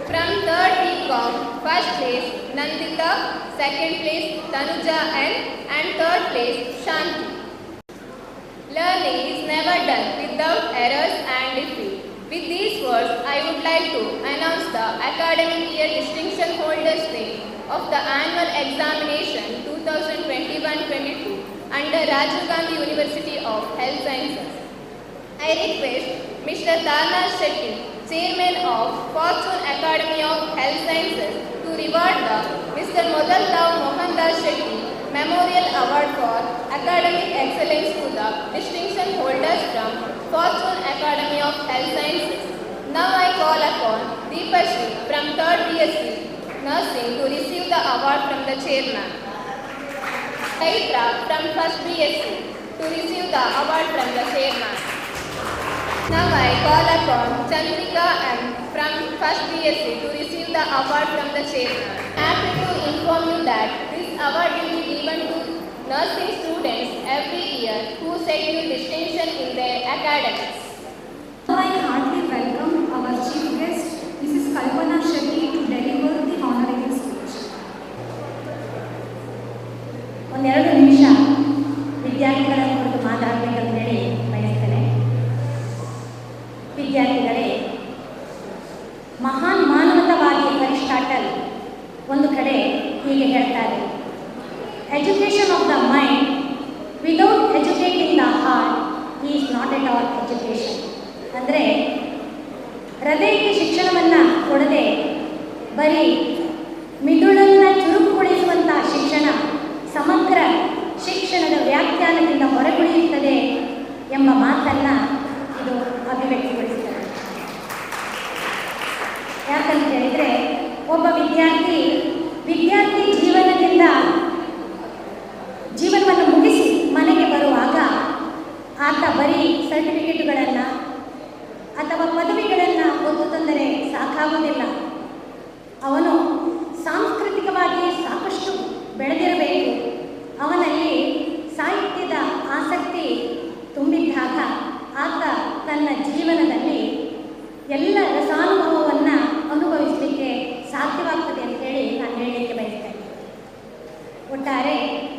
From third BCom, first place Nandita, second place Tanuja N and third place Shanti. Learning is never done without errors and defeat. With these words, I would like to announce the academic year distinction holders name of the annual examination 2021-22 under Rajiv Gandhi University of Health Sciences. I request Mr. Tarna Shetty, Chairman of Fortune Academy of Health Sciences, to reward the Mr. Modal Rao Mohandas Shetty Memorial Award for Academic Excellence to the distinction holders from Fortune Academy of Health Sciences. Now I call upon Deepashri from 3rd BSc Nursing to receive the award from the Chairman. Chaitra from 1st BSc to receive the award from the Chairman. Now I call upon Chandrika M from 1st BSc to receive the award from the Chairman. I am happy to inform you that this award will be given to nursing students every year who secure distinction in their academics. Now I heartily welcome our chief guest, Mrs. Kalpana Shetty, to deliver the honorary speech. ಒಂದೆರಡು ನಿಮಿಷ ವಿದ್ಯಾರ್ಥಿಗಳ ಕುರಿತು ಮಾತಾಡಬೇಕಂತ ಹೇಳಿ ಹೀಗೆ ಹೇಳ್ತಾರೆ, education of the mind without educating the heart is not at all education. ಅಂದರೆ ಹೃದಯಕ್ಕೆ ಶಿಕ್ಷಣವನ್ನು ಕೊಡದೆ ಬರೀ ಮಿದುಳನ್ನು ಚುರುಕುಗೊಳಿಸುವಂಥ ಶಿಕ್ಷಣ ಸಮಗ್ರ ಶಿಕ್ಷಣದ ವ್ಯಾಖ್ಯಾನದಿಂದ ಹೊರಗುಳಿಯುತ್ತದೆ ಎಂಬ ಮಾತನ್ನು ಇದು ಅಭಿವ್ಯಕ್ತಿಗೊಳಿಸುತ್ತದೆ. ಯಾಕಂತ ಹೇಳಿದರೆ, ಒಬ್ಬ ವಿದ್ಯಾರ್ಥಿ ಜೀವನವನ್ನು ಮುಗಿಸಿ ಮನೆಗೆ ಬರುವಾಗ ಆತ ಬರೀ ಸರ್ಟಿಫಿಕೇಟುಗಳನ್ನು ಅಥವಾ ಪದವಿಗಳನ್ನು ಹೊತ್ತು ತಂದರೆ ಸಾಕಾಗುವುದಿಲ್ಲ. ಅವನು ಸಾಂಸ್ಕೃತಿಕವಾಗಿ ಸಾಕಷ್ಟು ಬೆಳೆದಿರಬೇಕು. ಅವನಲ್ಲಿ ಸಾಹಿತ್ಯದ ಆಸಕ್ತಿ ತುಂಬಿದ್ದಾಗ ಆತ ತನ್ನ ಜೀವನದಲ್ಲಿ ಎಲ್ಲ ರಸಾನುಭವವನ್ನು ಅನುಭವಿಸಲಿಕ್ಕೆ ಸಾಧ್ಯವಾಗ್ತದೆ ಅಂತ ಹೇಳಿ ನಾನು ಹೇಳಲಿಕ್ಕೆ ಬಯಸ್ತೇನೆ. ಒಟ್ಟಾರೆ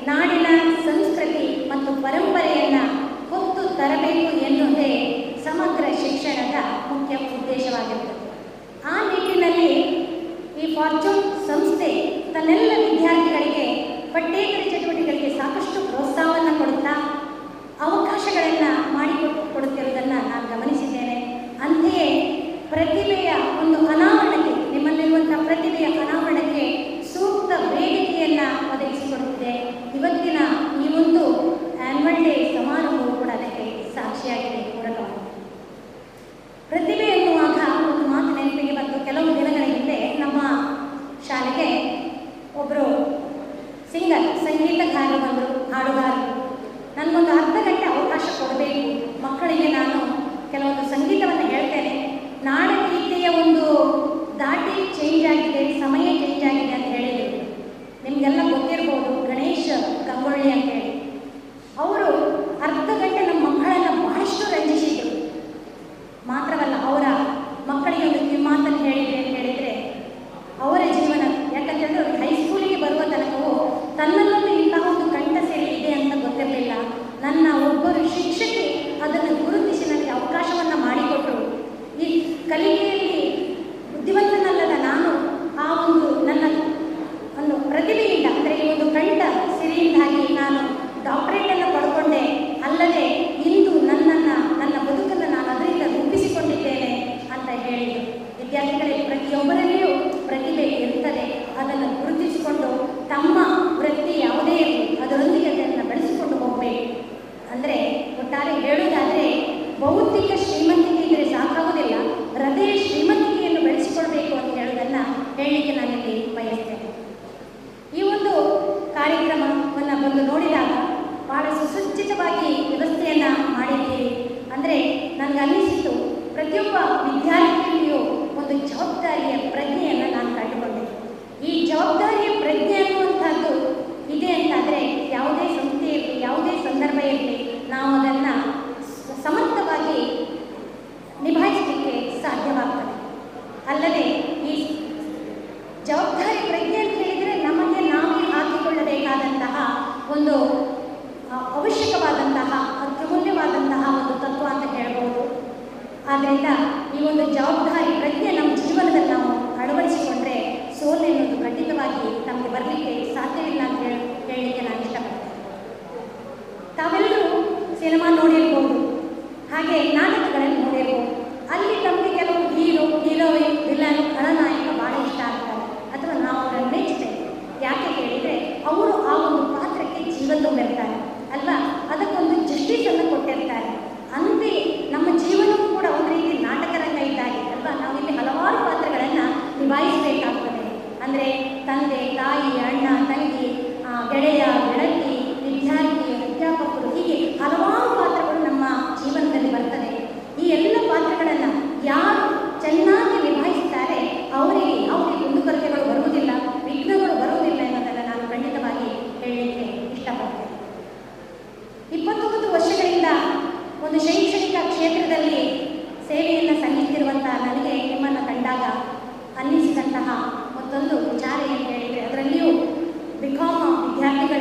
ನಾಡಿನ ಸಂಸ್ಕೃತಿ ಮತ್ತು ಪರಂಪರೆಯನ್ನು ಹೊತ್ತು ತರಬೇಕು ಎನ್ನುವುದೇ ಸಮಗ್ರ ಶಿಕ್ಷಣದ ಮುಖ್ಯ ಉದ್ದೇಶವಾಗಿರುತ್ತದೆ. ಆ ನಿಟ್ಟಿನಲ್ಲಿ ಈ ಫಾರ್ಚೂನ್ ಸಂಸ್ಥೆ ತನ್ನೆಲ್ಲ ವಿದ್ಯಾರ್ಥಿಗಳಿಗೆ ಪಠ್ಯೇತರ ಚಟುವಟಿಕೆಗಳಿಗೆ ಸಾಕಷ್ಟು ಪ್ರೋತ್ಸಾಹವನ್ನು ಕೊಡುತ್ತಾ ಅವಕಾಶಗಳನ್ನು ಮಾಡಿಕೊಡುತ್ತಿರುವುದನ್ನು ನಾನು ಗಮನಿಸಿದ್ದೇನೆ. ಅಂತೆಯೇ ಪ್ರತಿಭೆಯ ಒಂದು ಅನಾವರಣಕ್ಕೆ, ನಿಮ್ಮಲ್ಲಿರುವಂಥ ಪ್ರತಿಭೆಯ ಅನಾವರಣಕ್ಕೆ ಸೂಕ್ತ ವೇದಿಕೆಯನ್ನು ಒದಗಿಸಿಕೊಡುತ್ತಿದೆ. ಇವತ್ತಿನ ಈ ಒಂದು ಆ್ಯನ್ಯುವಲ್ ಡೇ ಸಮಾರಂಭವು ಕೂಡ ಅದಕ್ಕೆ ಸಾಕ್ಷಿಯಾಗಿದೆ, ಪೂರಕವಾಗಿದೆ. ಪ್ರತಿಭೆ ಎನ್ನುವಾಗ ಒಂದು ಮಾತು ನೆನಪಿಗೆ ಬಂತು. ಕೆಲವು ದಿನಗಳ ಹಿಂದೆ ನಮ್ಮ ಶಾಲೆಗೆ ಒಬ್ಬರು ಸಂಗೀತಗಾರರು ಬಂದರು, ಹಾಡುಗಾರರು. ನನಗೊಂದು ಅರ್ಧ ಗಂಟೆ ಅವಕಾಶ ಕೊಡಬೇಕು, ಮಕ್ಕಳಿಗೆ ನಾನು ಕೆಲವೊಂದು ಸಂಗೀತವನ್ನು ಹೇಳ್ತೇನೆ. ನಾಡಗೀತೆಯ ಒಂದು ದಾಟಿ ಚೇಂಜ್ ಆಗಿದೆ, ಸಮಯ ಚೇಂಜ್ ಆಗಿದೆ ಅಂತ ಹೇಳಿದರು. ನಿಮಗೆಲ್ಲ ಗೊತ್ತಿರ್ಬೋದು, ಗಣೇಶ್ ಗಂಗೊಳ್ಳಿ ಅಂತೇಳಿ. ಅವರು ಅರ್ಧ ಗಂಟೆ ನಮ್ಮ ಮಕ್ಕಳನ್ನು ಬಹಳಷ್ಟು ರಂಜಿಸಿದರು. ಮಾತ್ರವಲ್ಲ, ಅವರ ಮಕ್ಕಳಿಗೆ ಒಂದು ಕಿವಿಮಾತನ್ನು ಹೇಳಿದೆ ಅಂತ ಹೇಳಿದರೆ ಅವರ ಜೀವನ, ಯಾಕಂತಂದರೆ ಅವರು ಹೈಸ್ಕೂಲಿಗೆ ಬರುವ ತನಕವೂ ತನ್ನಲ್ಲೊಂದು ಇಂತಹ ಒಂದು ಕಂಠ ಸೇರಿ ಇದೆ ಅಂತ ಗೊತ್ತಿರಲಿಲ್ಲ. ನನ್ನ ಒಬ್ಬರು ಶಿಕ್ಷಕಿ ಅದನ್ನು ಗುರುತಿಸಿ ನನಗೆ ಅವಕಾಶವನ್ನು ಮಾಡಿಕೊಟ್ಟರು. ಈ ಕಲಿಕೆಯಲ್ಲಿ ಬುದ್ಧಿವಂತನಲ್ಲದ ನಾನು ಆ ಒಂದು ನನ್ನ ಒಂದು ಪ್ರತಿಭೆಯಿಂದ, ಅಂದರೆ ಈ ಒಂದು ಕಂಠ ಸಿರಿಯಿಂದಾಗಿ ನಾನು ಡಾಕ್ಟರೇಟನ್ನು ಪಡ್ಕೊಂಡೆ. ಅಲ್ಲದೆ ಇಂದು ನನ್ನ ಬದುಕನ್ನು ನಾನು ಅದರಿಂದ ರೂಪಿಸಿಕೊಂಡಿದ್ದೇನೆ ಅಂತ ಹೇಳಿದರು. ವಿದ್ಯಾರ್ಥಿಗಳೇ, ಪ್ರತಿಯೊಬ್ಬರಲ್ಲಿಯೂ ಪ್ರತಿಭೆ ಇರುತ್ತದೆ. ಅದನ್ನು ಗುರುತಿಸಿಕೊಂಡು ತಮ್ಮ ವೃತ್ತಿ ಯಾವುದೇ ಇರಲಿ ಅದರೊಂದಿಗೆ ಅದನ್ನು ಬೆಳೆಸಿಕೊಂಡು ಹೋಗಬೇಕು. ಅಂದರೆ ಒಟ್ಟಾರೆ ಹೇಳುವುದಾದರೆ, ಭೌತಿಕ ಶ್ರೀಮಂತಿಕೆ ಇದ್ದರೆ ಸಾಕಾಗುವುದಿಲ್ಲ, ಹೃದಯ ಶ್ರೀಮಂತಿಕೆಯನ್ನು ಬೆಳೆಸಿಕೊಳ್ಬೇಕು ಅಂತ ಹೇಳುವುದನ್ನು ಹೇಳಲಿಕ್ಕೆ ನಾನಿಲ್ಲಿ ಬಯಸ್ತೇನೆ. ಈ ಒಂದು ಕಾರ್ಯಕ್ರಮವನ್ನು ಬಂದು ನೋಡಿದಾಗ ಭಾಳ ಸುಸಜ್ಜಿತವಾಗಿ ವ್ಯವಸ್ಥೆಯನ್ನು ಮಾಡಿದ್ದೀರಿ. ಅಂದರೆ ನನಗೆ ಅನ್ನಿಸಿತು, ಪ್ರತಿಯೊಬ್ಬ ವಿದ್ಯಾರ್ಥಿಯಲ್ಲಿಯೂ ಒಂದು ಜವಾಬ್ದಾರಿಯ ಪ್ರಜ್ಞೆಯನ್ನು ನಾನು ಕಂಡುಕೊಂಡೆ. ಈ ಜವಾಬ್ದಾರಿಯ ಪ್ರಜ್ಞೆ ಅನ್ನುವಂಥದ್ದು ಇದೆ ಅಂತಾದರೆ ಯಾವುದೇ ಸಂಸ್ಥೆ ಇರಲಿ, ಯಾವುದೇ ಸಂದರ್ಭ ಇರಲಿ, ನಾವು ಅದನ್ನು ಸಮರ್ಥವಾಗಿ ನಿಭಾಯಿಸಲಿಕ್ಕೆ ಸಾಧ್ಯವಾಗ್ತದೆ. ಅಲ್ಲದೆ ಈ ಜವಾಬ್ದಾರಿ ಪ್ರಜ್ಞೆ ಅಂತ ಹೇಳಿದರೆ ನಮಗೆ ನಾವೇ ಹಾಕಿಕೊಳ್ಳಬೇಕಾದಂತಹ ಒಂದು ಅವಶ್ಯಕವಾದಂತಹ ಅತ್ಯಮೂಲ್ಯವಾದಂತಹ ಒಂದು ತತ್ವ ಅಂತ ಹೇಳ್ಬೋದು. ಆದ್ದರಿಂದ ಈ ಒಂದು ಜವಾಬ್ದಾರಿ ಪ್ರಜ್ಞೆ ನಮ್ಮ ಜೀವನದಲ್ಲಿ ನಾವು ಅಳವಡಿಸಿಕೊಂಡ್ರೆ ಸೋಲು ಎನ್ನುವುದು ಖಂಡಿತವಾಗಿ ನಮಗೆ ಬರಲಿಕ್ಕೆ ಸಾಧ್ಯವಿಲ್ಲ ಅಂತ ಹೇಳಲಿಕ್ಕೆ ನಾನು ಇಷ್ಟಪಡ್ತೇನೆ. ತಾವೆಲ್ಲರೂ ಸಿನಿಮಾ ನೋಡಿರ್ಬೋದು, ಹಾಗೆ ನಾಟಕಗಳಲ್ಲಿ ನೋಡಿರ್ಬೋದು. ಅಲ್ಲಿ ನಮಗೆ ಕೆಲವು ಹೀರೋಯಿನ್, ವಿಲನ್, ಖಳನಾಯಕ ಭಾಳ ಇಷ್ಟ ಆಗ್ತಾರೆ, ಅಥವಾ ನಾವು ಅವರನ್ನು ಮೆಚ್ಚುತ್ತೇವೆ. ಯಾಕೆ ಹೇಳಿದರೆ ಅವರು ಆ ಒಂದು ಪಾತ್ರಕ್ಕೆ ಜೀವ ತುಂಬಿರ್ತಾರೆ ಅಲ್ವಾ, ಅದಕ್ಕೊಂದು ಜಸ್ಟಿಸನ್ನು ಕೊಟ್ಟಿರ್ತಾರೆ. ಅಂತೆಯೇ ನಮ್ಮ ಜೀವನವೂ ಕೂಡ ಒಂದು ರೀತಿ ನಾಟಕ ರಂಗ ಇದ್ದಾಗೆ ಅಲ್ವಾ. ನಾವಿಲ್ಲಿ ಹಲವಾರು ಪಾತ್ರಗಳನ್ನು ನಿಭಾಯಿಸಬೇಕಾಗ್ತದೆ. ಅಂದರೆ ತಂದೆ, ತಾಯಿ, ಅಣ್ಣ, ತಂಗಿ, ಗೆಳೆಯ, ಗೆಳತಿ, ವಿದ್ಯಾರ್ಥಿ, ಅಧ್ಯಾಪಕರು, ಹೀಗೆ ಹಲವಾರು ಪಾತ್ರಗಳು ನಮ್ಮ ಜೀವನದಲ್ಲಿ ಬರ್ತದೆ. ಈ ಎಲ್ಲ ಪಾತ್ರಗಳನ್ನು ಯಾರು ಚೆನ್ನಾಗಿ ನಿಭಾಯಿಸ್ತಾರೆ ಅವರಿಗೆ ಯಾವುದೇ ಕುಂದುಕೊರತೆಗಳು ಬರುವುದಿಲ್ಲ, ವಿಘ್ನಗಳು ಬರುವುದಿಲ್ಲ ಎನ್ನುವುದನ್ನು ನಾನು ಖಂಡಿತವಾಗಿ ಹೇಳಲಿಕ್ಕೆ ಇಷ್ಟಪಡ್ತೇನೆ. 29 ವರ್ಷಗಳಿಂದ ಒಂದು ಶೈಕ್ಷಣಿಕ ಕ್ಷೇತ್ರದಲ್ಲಿ ಸೇವೆಯನ್ನು ಸಲ್ಲಿಸುತ್ತಿರುವಂಥ ನನಗೆ ನಿಮ್ಮನ್ನು ಕಂಡಾಗ ಅನ್ನಿಸಿದಂತಹ ಮತ್ತೊಂದು ವಿಚಾರ ಏನು ಹೇಳಿದರೆ, ಅದರಲ್ಲಿಯೂ ಬಿಕಾಮ್ ವಿದ್ಯಾರ್ಥಿಗಳು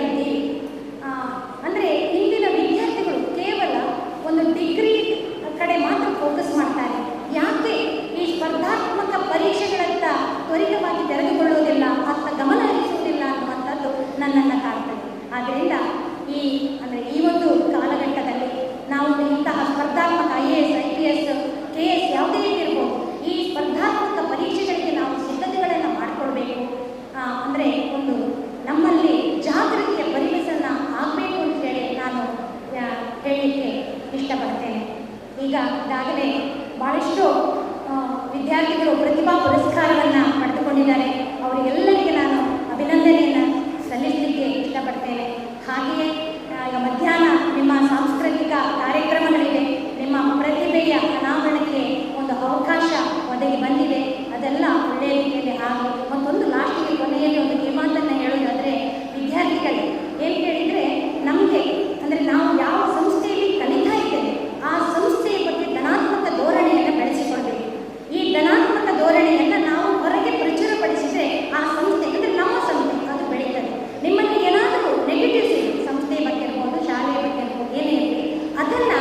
ಅಂದರೆ ಒಂದು ನಮ್ಮಲ್ಲಿ ಜಾಗೃತಿಯ ಪರಿವೇಶನ ಆಗಬೇಕು ಅಂತ ಹೇಳಿ ನಾನು ಹೇಳಲಿಕ್ಕೆ ಇಷ್ಟಪಡ್ತೇನೆ. ಈಗಾಗಲೇ ಭಾಳಷ್ಟು ವಿದ್ಯಾರ್ಥಿಗಳು ಪ್ರತಿಭಾ ಪುರಸ್ಕಾರವನ್ನು ಪಡೆದುಕೊಂಡಿದ್ದಾರೆ. ಅವರಿಗೆಲ್ಲರಿಗೆ ನಾನು ಅಭಿನಂದನೆಯನ್ನು ಸಲ್ಲಿಸಲಿಕ್ಕೆ ಇಷ್ಟಪಡ್ತೇನೆ. ಹಾಗೆಯೇ ಈಗ ಮಧ್ಯಾಹ್ನ ನಿಮ್ಮ ಸಾಂಸ್ಕೃತಿಕ ಕಾರ್ಯಕ್ರಮಗಳಿವೆ, ನಿಮ್ಮ ಪ್ರತಿಭೆಯ ಅನಾವರಣಕ್ಕೆ ಒಂದು ಅವಕಾಶ ಒದಗಿ ಬಂದಿದೆ. ಅದೆಲ್ಲ ಒಳ್ಳೆಯ ರೀತಿಯಲ್ಲಿ ಆಗಲಿ. ಮತ್ತೊಂದು ಲಾಸ್ಟಿಗೆ ಕೊನೆಯಲ್ಲಿ ಒಂದು ಕಿಮಾತನ್ನು ಹೇಳೋದಾದರೆ, ವಿದ್ಯಾರ್ಥಿಗಳು ಏನು ಹೇಳಿದರೆ, ನಮಗೆ ಅಂದರೆ ನಾವು ಯಾವ ಸಂಸ್ಥೆಯಲ್ಲಿ ಕಲಿತಾ ಇದ್ದೇವೆ ಆ ಸಂಸ್ಥೆಯ ಬಗ್ಗೆ ಧನಾತ್ಮಕ ಧೋರಣೆಯನ್ನು ಬೆಳೆಸಿಕೊಳ್ಬೇಕು. ಈ ಧನಾತ್ಮಕ ಧೋರಣೆಯನ್ನು ನಾವು ಹೊರಗೆ ಪ್ರಚುರಪಡಿಸಿದರೆ ಆ ಸಂಸ್ಥೆ ಅಂದರೆ ನಮ್ಮ ಸಂಸ್ಥೆ ಅದು ಬೆಳೀತದೆ. ನಿಮ್ಮಲ್ಲಿ ಏನಾದರೂ ನೆಗೆಟಿವ್ಸ್ ಇದೆ ಸಂಸ್ಥೆಯ ಬಗ್ಗೆ ಇರ್ಬೋದು, ಶಾಲೆಯ ಬಗ್ಗೆ ಇರ್ಬೋದು, ಏನೇ ಇರಲಿ, ಅದನ್ನು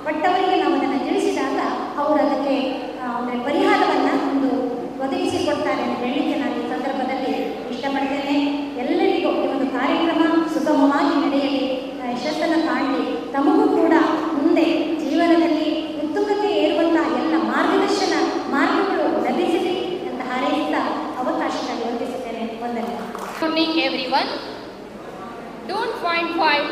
ಪಟ್ಟವರಿಗೆ ನಾವು ಅದನ್ನು ತಿಳಿಸಿದಾಗ ಅವರು ಅದಕ್ಕೆ ಅಂದರೆ ಪರಿಹಾರವನ್ನು ಒಂದು ಒದಗಿಸಿಕೊಡ್ತಾರೆ ಅಂತ ಹೇಳಲಿಕ್ಕೆ ನಾನು ಈ ಸಂದರ್ಭದಲ್ಲಿ ಇಷ್ಟಪಡ್ತೇನೆ. ಎಲ್ಲರಿಗೂ ಈ ಒಂದು ಕಾರ್ಯಕ್ರಮ ಸುಗಮವಾಗಿ ನಡೆಯಲಿ, ಯಶಸ್ಸನ್ನು ಕಾಣಲಿ, ತಮಗೂ ಕೂಡ ಮುಂದೆ ಜೀವನದಲ್ಲಿ ಉತ್ತುಂಗಕ್ಕೆ ಏರುವಂತಹ ಎಲ್ಲ ಮಾರ್ಗಗಳು ಲಭಿಸಲಿ ಅಂತ ಹಾರೈಸಿದ ಅವಕಾಶವನ್ನು ಒದಗಿಸುತ್ತೇನೆ. ವಂದನೆ. Good morning everyone. Don't find fault,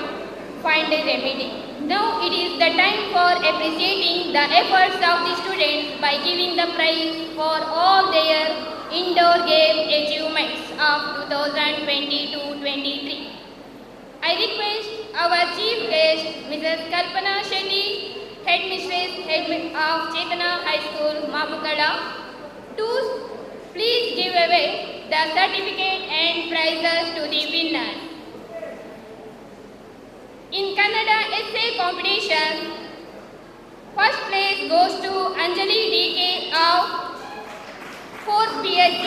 find a remedy. Now it is the time for appreciating the efforts of the students by giving the prize for all their indoor game achievements of 2022-23. I request our chief guest, Mrs. Kalpana Shetty, Headmistress of Chetana High School, Mapukala, to please give away the certificate and prizes to the winners. In Kannada essay competition, first place goes to Anjali DK of 4th BSc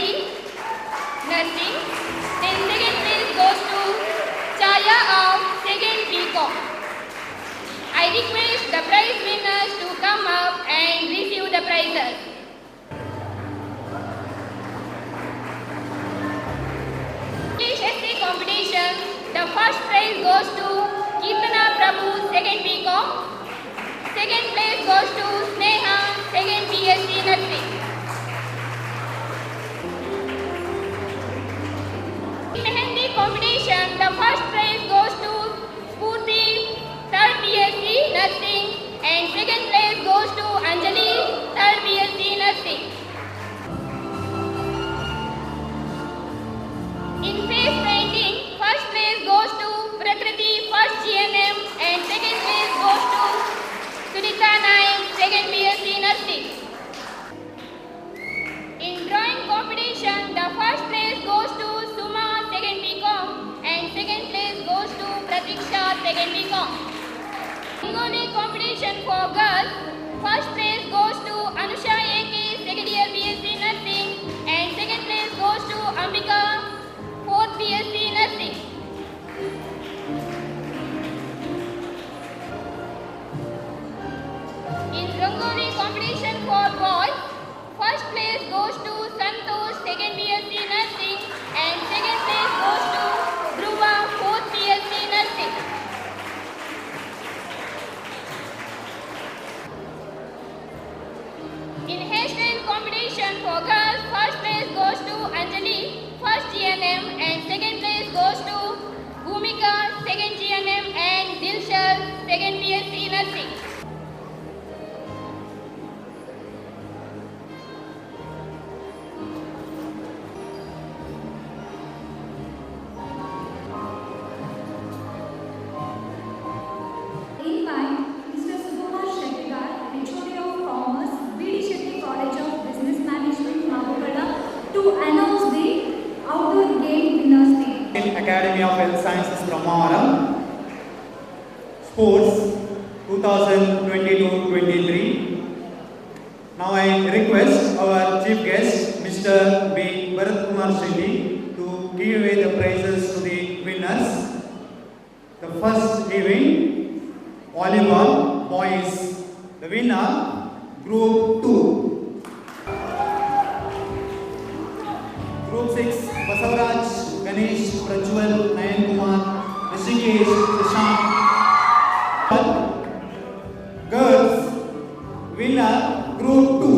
Nursing. Then second place goes to Chaya of 2nd BCom. I request the prize winners to come up and receive the prizes. English essay competition, the first prize goes to Kirtana Prabhu, 2nd BCom. Second place goes to Sneha, 2nd BSc Nursing. In Mehendi competition, the first prize goes to Spurti, 3rd BSc Nursing, and second place goes to Anjali, 3rd BSc Nursing. In face painting, first place goes to Prakriti, 1st GNM, and second place goes to Sunita Naik, 2nd BSc Nursing. In drawing competition, the first place goes to Suma, 2nd BCom, and second place goes to Pratiksha, 2nd BCom. Rangoli competition for girls, first place goes to Anusha AK, 2nd year BSc Nursing, and second place goes to Ambika, 4th BSc Nursing. In Rangoli competition for boys, first place goes to Santosh, 2nd BSc Nursing, and second place goes to Dhruva, 4th BSc Nursing. In hairstyle competition for girls, first place goes to Anjali, 1st GNM, and second place goes to Bhumika, 2nd GNM, and Dilshad, 2nd BSc Nursing. Invite Mr. Subhamar Shettigar, HOD of Commerce, B.D. Shetty College of Business Management, Mapukala, to announce the outdoor game winners name. Academy of Health Sciences, Brahmavaram. Sports 2022-23. Now I request our chief guest, Mr. B. Bharat Kumar Shetty, to give away the prizes to the winners. The first event, volleyball boys. The winner, Group 2. Group 6, Basavaraj, Ganesh, Prajwal, Nayan Kumar, Rishikesh, Prashant. Girls, winner, Group 2.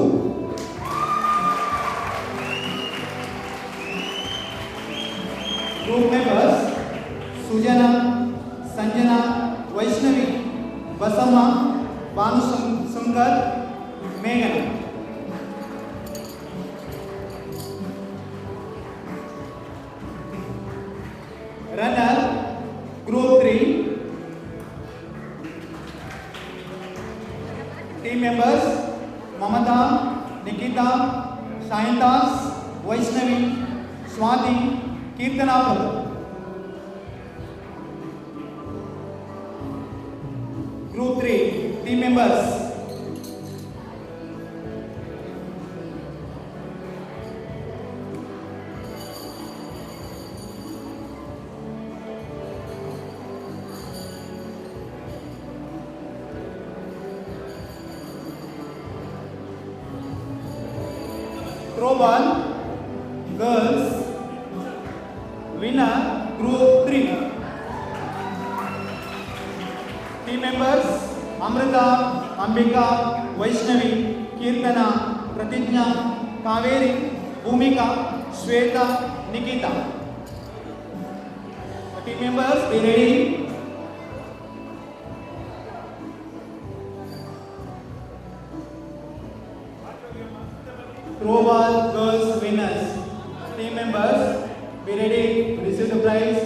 members Mamata, Nikita, Shayantas, Vaishnavi, Swati, Kirtana. Group 3 team members Throwball girls winner group 3 team members Amrita, Ambika, Vaishnavi, Kirtana, Pratijna, Kaveri, Bhumika, Shweta, Nikita. Team members be ready. Throwball girls winners. Team members be ready to receive the prize.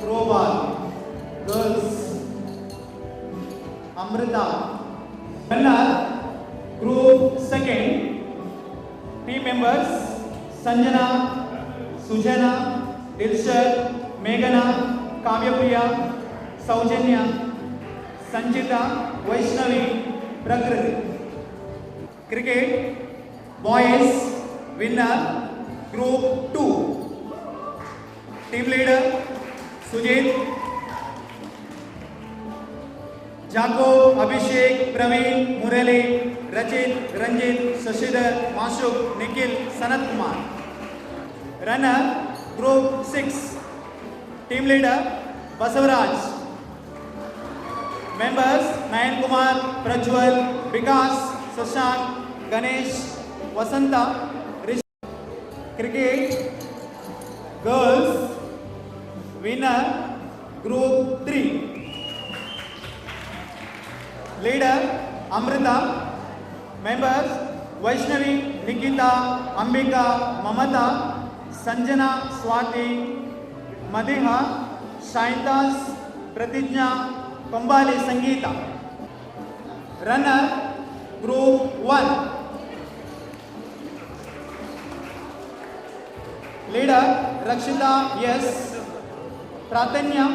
Throwball girls Amrita winner group 2nd team members Sanjana, Sujana, Dilshad, Meghana, Kavyapriya, Saujanya, Sanjita, Vaishnavi, Prakriti. Cricket boys winner group 2 team leader Sujit, Jacob, Abhishek, Praveen, Murali, Rachit, Ranjit, Shashidhar, Mashuk, Nikhil, Sanat Kumar. Runner group 6 team leader Basavaraj. Members Nayan Kumar, Prajwal, Vikas, Sashank, Ganesh, Vasanta. Cricket girls winner group 3 leader Amrita. Members Vaishnavi, Nikita, Ambika, Mamata, Sanjana, Swati, Madiha, Shayantas, Pratijna, Pambali, Sangeeta. Runner group 1 leader Rakshita, yes, Pratanya,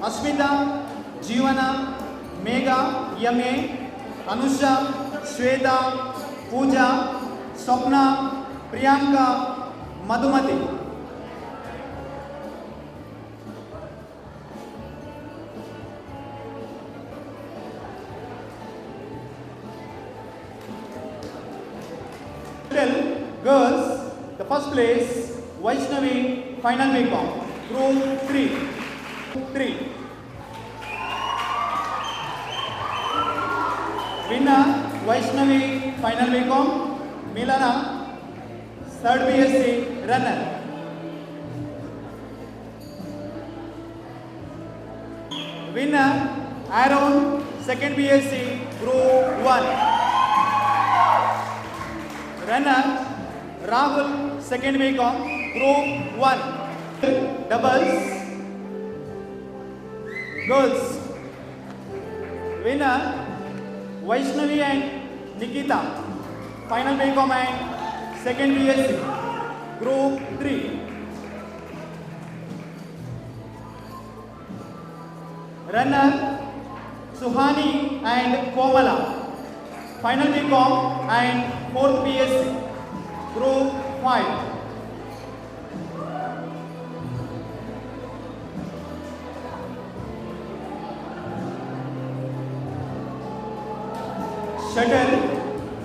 Asmita, Jeevana, Megha, Yame, Anusha, Shweta, Pooja, Swapna, Priyanka, Madhumati. Girls, the first place Vaishnavi final BCom group 3 winner Vaishnavi final BCom Milana 3rd BSc runner. Winner Aaron 2nd BSc group 1 runner Rahul 2nd BCom group 1 doubles girls winner Vaishnavi and Nikita final BCom and 2nd BSc group 3 runner Suhani and Komala final BCom and 4th BSc group 5 shuttle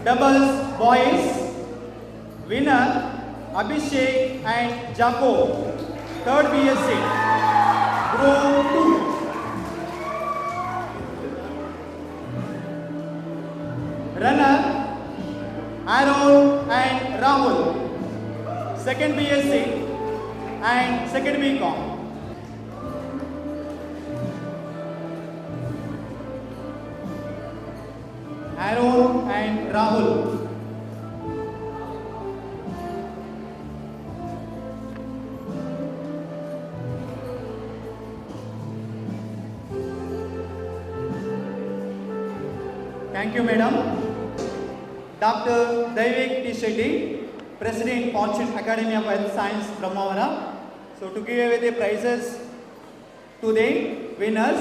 doubles boys winner Abhishek and Jacob 3rd BSc group 2 runner Aaron and Rahul 2nd BSc and 2nd BCom Aaron and Rahul Thank you, madam. Dr. Daivik T. Shetty, President, Fortune Academy of Health Science, Brahmavara. So to give away the prizes to the winners,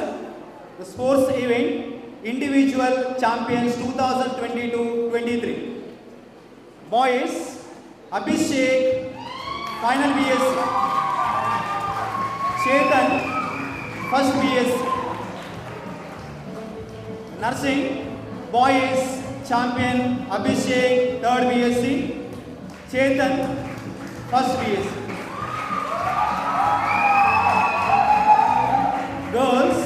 the sports event, Individual Champions 2022-23. Boys, Abhishek, Final BSc. Chetan, First BSc. Nursing, Boys Champion Abhishek, 3rd BSc. Chetan, First BSc. Girls,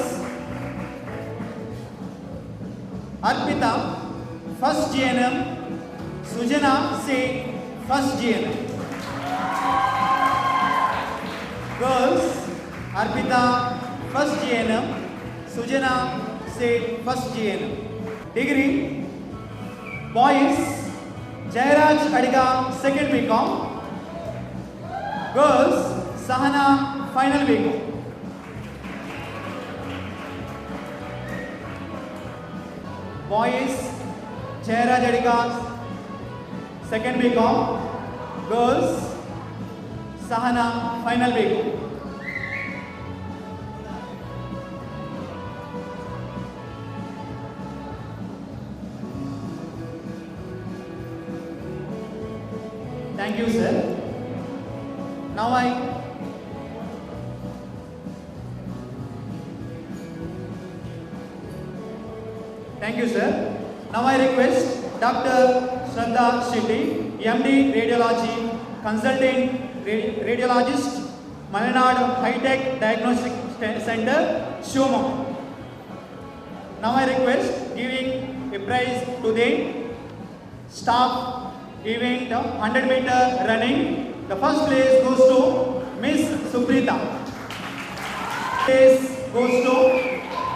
Arpita, First GNM. Sujana, Seth, First GNM. Girls, Arpita, First GNM. Sujana, Seth, First GNM. Degree, Boys, Jairaj Adiga, 2nd BCom. Girls, Sahana, Final BCom. Boys, Jairaj Adiga, 2nd BCom. Girls, Sahana, Final BCom. Thank you, sir. Now Thank you, sir. Now I request Dr. Shraddha Shetty, MD Radiology, Consultant Radiologist, Malenad High Tech Diagnostic Center, Shomogga. Now I request giving a prize to the staff event 100 meter running. The first place goes to Miss Suprita. Place goes to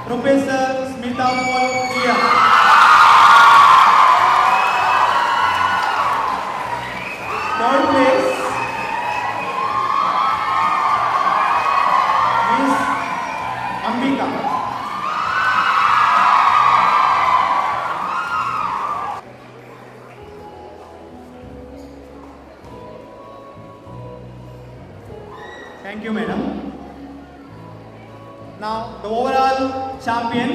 Professor Smita Paul Priya. Third place, Miss Ambika. Thank you, madam. Now, the overall champion.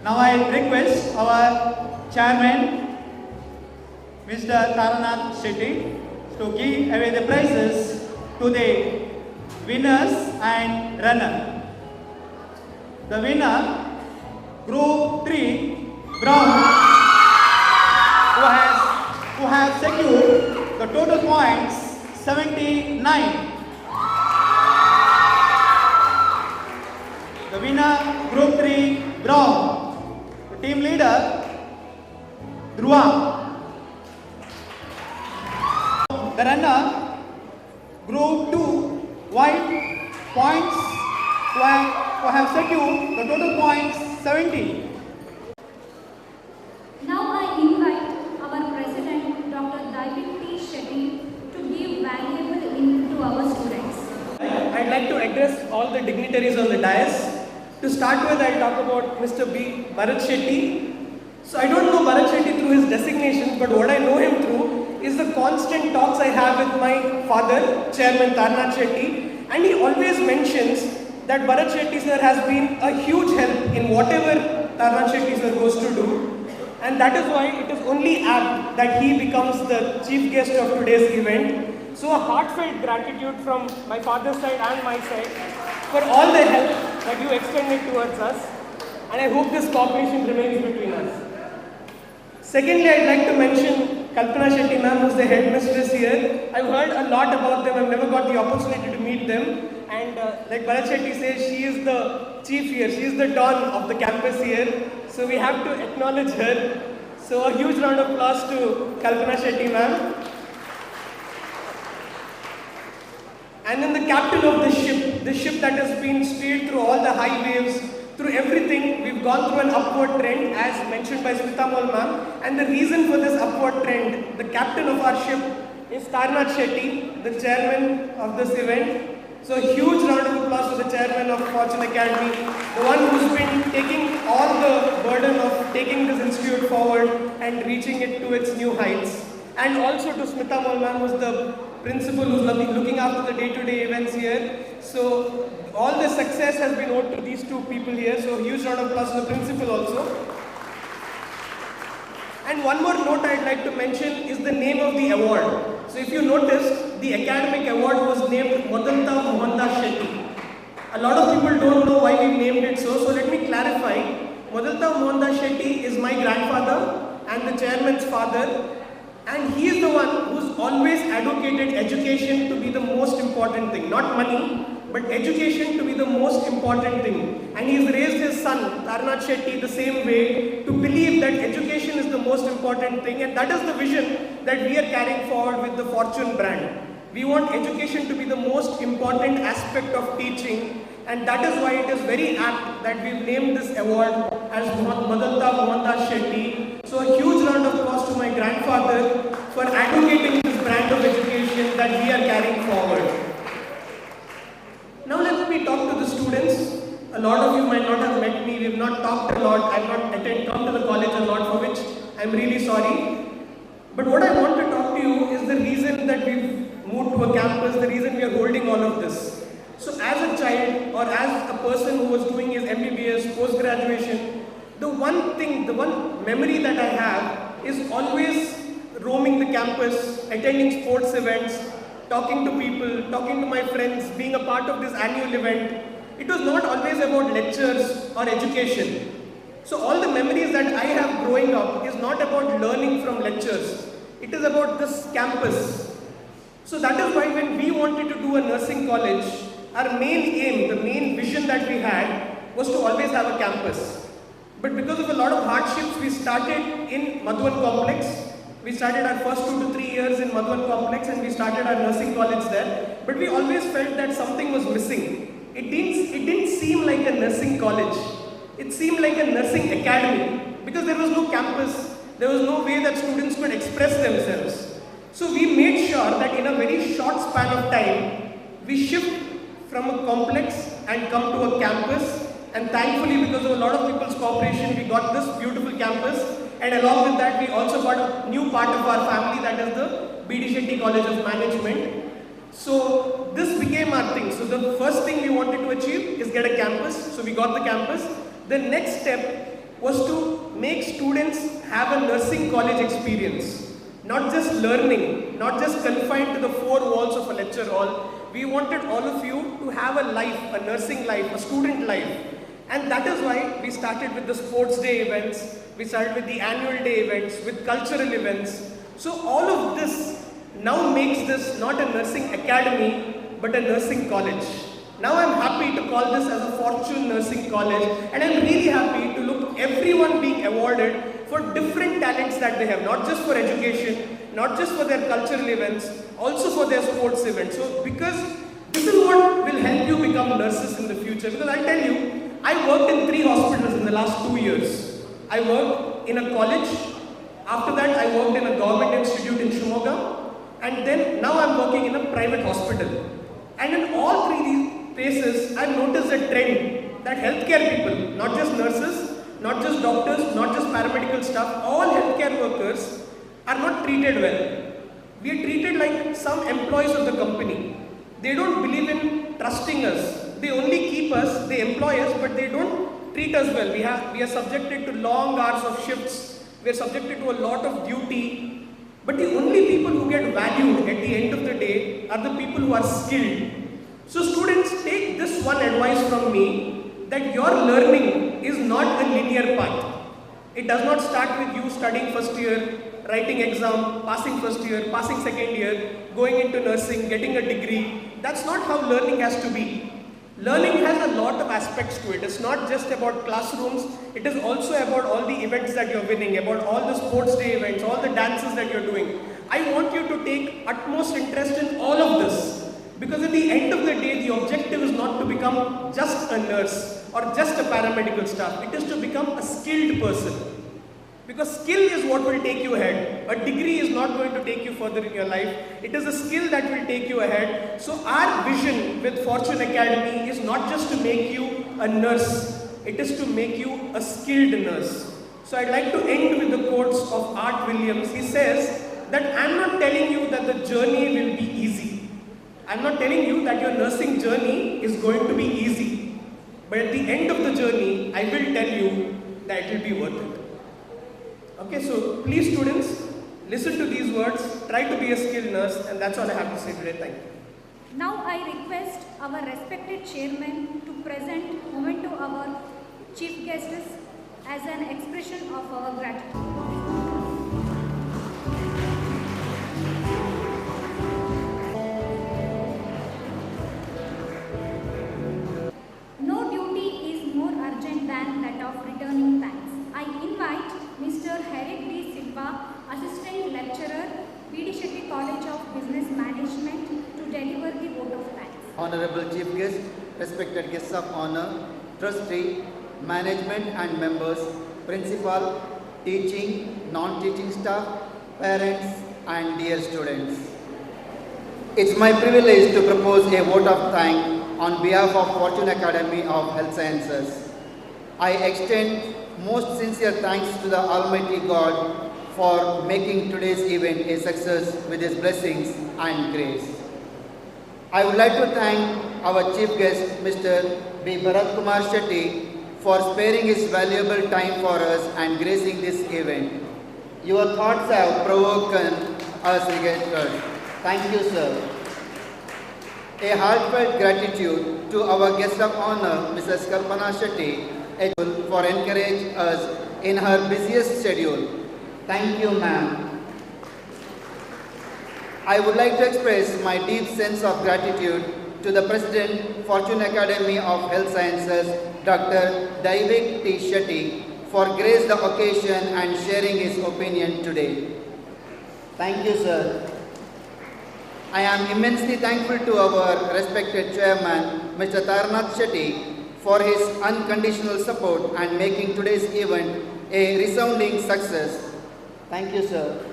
Now, I request our chairman, Mr. Taranath Shetty, to give away the prizes to the winners and runner. The winner, Group 3, Brown, who has secured the total points 79. The winner, Group 3, Brown. The team leader, Dhruva. The runner, Group 2, White, points, who have secured the total points 70. Now I invite our President, Dr. Daivik T. Shetty, to give valuable input to our students. I'd like to address all the dignitaries on the dais. To start with, I'll talk about Mr. B. Bharat Shetty. So I don't know Bharat Shetty through his designation, but what I know him through is the constant talks I have with my father, Chairman Tarnath Shetty, and he always mentions that Bharat Shetty sir has been a huge help in whatever Tarnath Shetty sir goes to do, and that is why it is only apt that he becomes the chief guest of today's event. So a heartfelt gratitude from my father's side and my side for all the help that you extended towards us, and I hope this cooperation remains between us. Secondly, I'd like to mention Kalpana Shetty ma'am, who's the headmistress here. I've heard a lot about them, I've never got the opportunity to meet them, and like Bharat Shetty says, she is the chief here, she is the dawn of the campus here, so we have to acknowledge her. So a huge round of applause to Kalpana Shetty ma'am. And then the captain of the ship that has been steered through all the high waves, through everything, we've gone through an upward trend as mentioned by Smita Mol ma'am. And the reason for this upward trend, the captain of our ship is Tarnath Shetty, the chairman of this event. So a huge round of applause to the chairman of Fortune Academy, the one who's been taking all the burden of taking this institute forward and reaching it to its new heights. And also to Smita Molman, who's the principal who's looking after the day-to-day events here. So all the success has been owed to these two people here. So huge round of applause to the principal also. And one more note I'd like to mention is the name of the award. So if you noticed, the academic award was named Madanta Mohandas Shetty. A lot of people don't know why we named it so let me clarify. Madanta Mohandas Shetty is my grandfather and the chairman's father. And he is the one who's always advocated education to be the most important thing. Not money, but education to be the most important thing. And he's raised his son, Tarnath Shetty, the same way to believe that education is the most important thing. And that is the vision that we are carrying forward with the Fortune brand. We want education to be the most important aspect of teaching. And that is why it is very apt that we've named this award as Madanta Mohandas Shetty. So a huge round of applause to my grandfather for advocating this brand of education that we are carrying forward. Now let me talk to the students. A lot of you might not have met me. We have not talked a lot. I have not come to the college a lot, for which I am really sorry. But what I want to talk to you is the reason that we've moved to a campus, the reason we are holding all of this. So as a child or as a person who was doing his MBBS, post-graduation, the one memory that I have is always roaming the campus, attending sports events, talking to people, talking to my friends, being a part of this annual event. It was not always about lectures or education. So all the memories that I have growing up is not about learning from lectures. It is about this campus. So that is why when we wanted to do a nursing college, our main aim, the main vision that we had was to always have a campus. But because of a lot of hardships, we started in Madhuvan Complex. We started our first 2 to 3 years in Madhuvan Complex and we started our nursing college there. But we always felt that something was missing. It didn't seem like a nursing college. It seemed like a nursing academy because there was no campus. There was no way that students could express themselves. So we made sure that in a very short span of time, we shift from a complex and come to a campus. And thankfully, because of a lot of people's cooperation, we got this beautiful campus. And along with that, we also got a new part of our family, that is the B.D. Shetty College of Management. So this became our thing. So the first thing we wanted to achieve is get a campus. So we got the campus. The next step was to make students have a nursing college experience. Not just learning, not just confined to the 4 walls of a lecture hall. We wanted all of you to have a life, a nursing life, a student life. And that is why we started with the sports day events, we started with the annual day events, with cultural events. So all of this now makes this not a nursing academy, but a nursing college. Now I'm happy to call this as a Fortune Nursing College, and I'm really happy to look everyone being awarded for different talents that they have, not just for education, not just for their cultural events, also for their sports events. So because this is what will help you become nurses in the future. Because I tell you, I worked in 3 hospitals in the last 2 years. I worked in a college. After that, I worked in a government institute in Shimoga. And then now I'm working in a private hospital. And in all 3 places, I've noticed a trend that healthcare people, not just nurses, not just doctors, not just paramedical staff, all healthcare workers are not treated well. We are treated like some employees of the company. They don't believe in trusting us. They only keep us, they employ us, but they don't treat us well. We are subjected to long hours of shifts. We are subjected to a lot of duty. But the only people who get valued at the end of the day are the people who are skilled. So students, take this one advice from me, that your learning is not a linear path. It does not start with you studying first year, writing exam, passing first year, passing second year, going into nursing, getting a degree. That's not how learning has to be. Learning has a lot of aspects to it. It's not just about classrooms. It is also about all the events that you're winning, about all the sports day events, all the dances that you're doing. I want you to take utmost interest in all of this. Because at the end of the day, the objective is not to become just a nurse or just a paramedical staff. It is to become a skilled person. Because skill is what will take you ahead. A degree is not going to take you further in your life. It is a skill that will take you ahead. So our vision with Fortune Academy is not just to make you a nurse. It is to make you a skilled nurse. So I'd like to end with the quotes of Art Williams. He says that I'm not telling you that the journey will be easy. I'm not telling you that your nursing journey is going to be easy. But at the end of the journey, I will tell you that it will be worth it. Okay, so please students, listen to these words, try to be a skilled nurse, and that's all I have to say today. Thank you. Now I request our respected chairman to present moment to our chief guests as an expression of our gratitude. No duty is more urgent than that of returning thanks. I invite Mr. Herrick D. Silva, Assistant Lecturer, B.D. Shetty College of Business Management, to deliver the vote of thanks. Honorable Chief Guest, respected guests of honor, trustee, management and members, principal, teaching, non-teaching staff, parents and dear students. It's my privilege to propose a vote of thanks on behalf of Fortune Academy of Health Sciences. I extend most sincere thanks to the Almighty God for making today's event a success with His blessings and grace. I would like to thank our chief guest, Mr. B. Bharat Kumar Shetty, for sparing his valuable time for us and gracing this event. Your thoughts have provoked us regardless. Thank you, sir. A heartfelt gratitude to our guest of honor, Mrs. Kalpana Shetty, for encouraging us in her busiest schedule. Thank you, ma'am. I would like to express my deep sense of gratitude to the President, Fortune Academy of Health Sciences, Dr. Daivik T. Shetty, for grace the occasion and sharing his opinion today. Thank you, sir. I am immensely thankful to our respected chairman, Mr. Tarnath Shetty, for his unconditional support and making today's event a resounding success. Thank you, sir.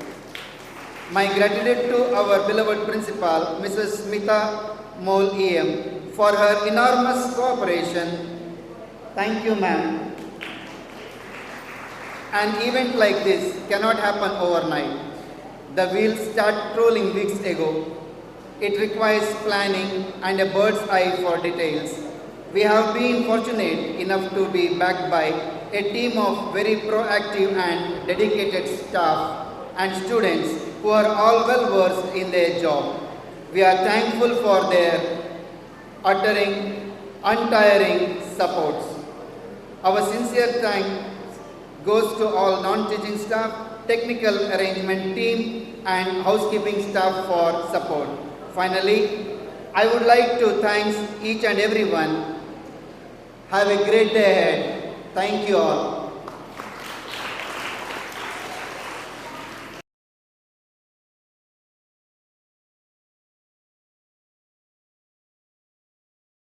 My gratitude to our beloved principal, Mrs. Smita Mol EM, for her enormous cooperation. Thank you, ma'am. An event like this cannot happen overnight. The wheels start rolling weeks ago. It requires planning and a bird's eye for details. We have been fortunate enough to be backed by a team of very proactive and dedicated staff and students who are all well versed in their job. We are thankful for their untiring supports. Our sincere thanks goes to all non-teaching staff, technical arrangement team and housekeeping staff for support. Finally, I would like to thank each and everyone. Have a great day ahead. Thank you all.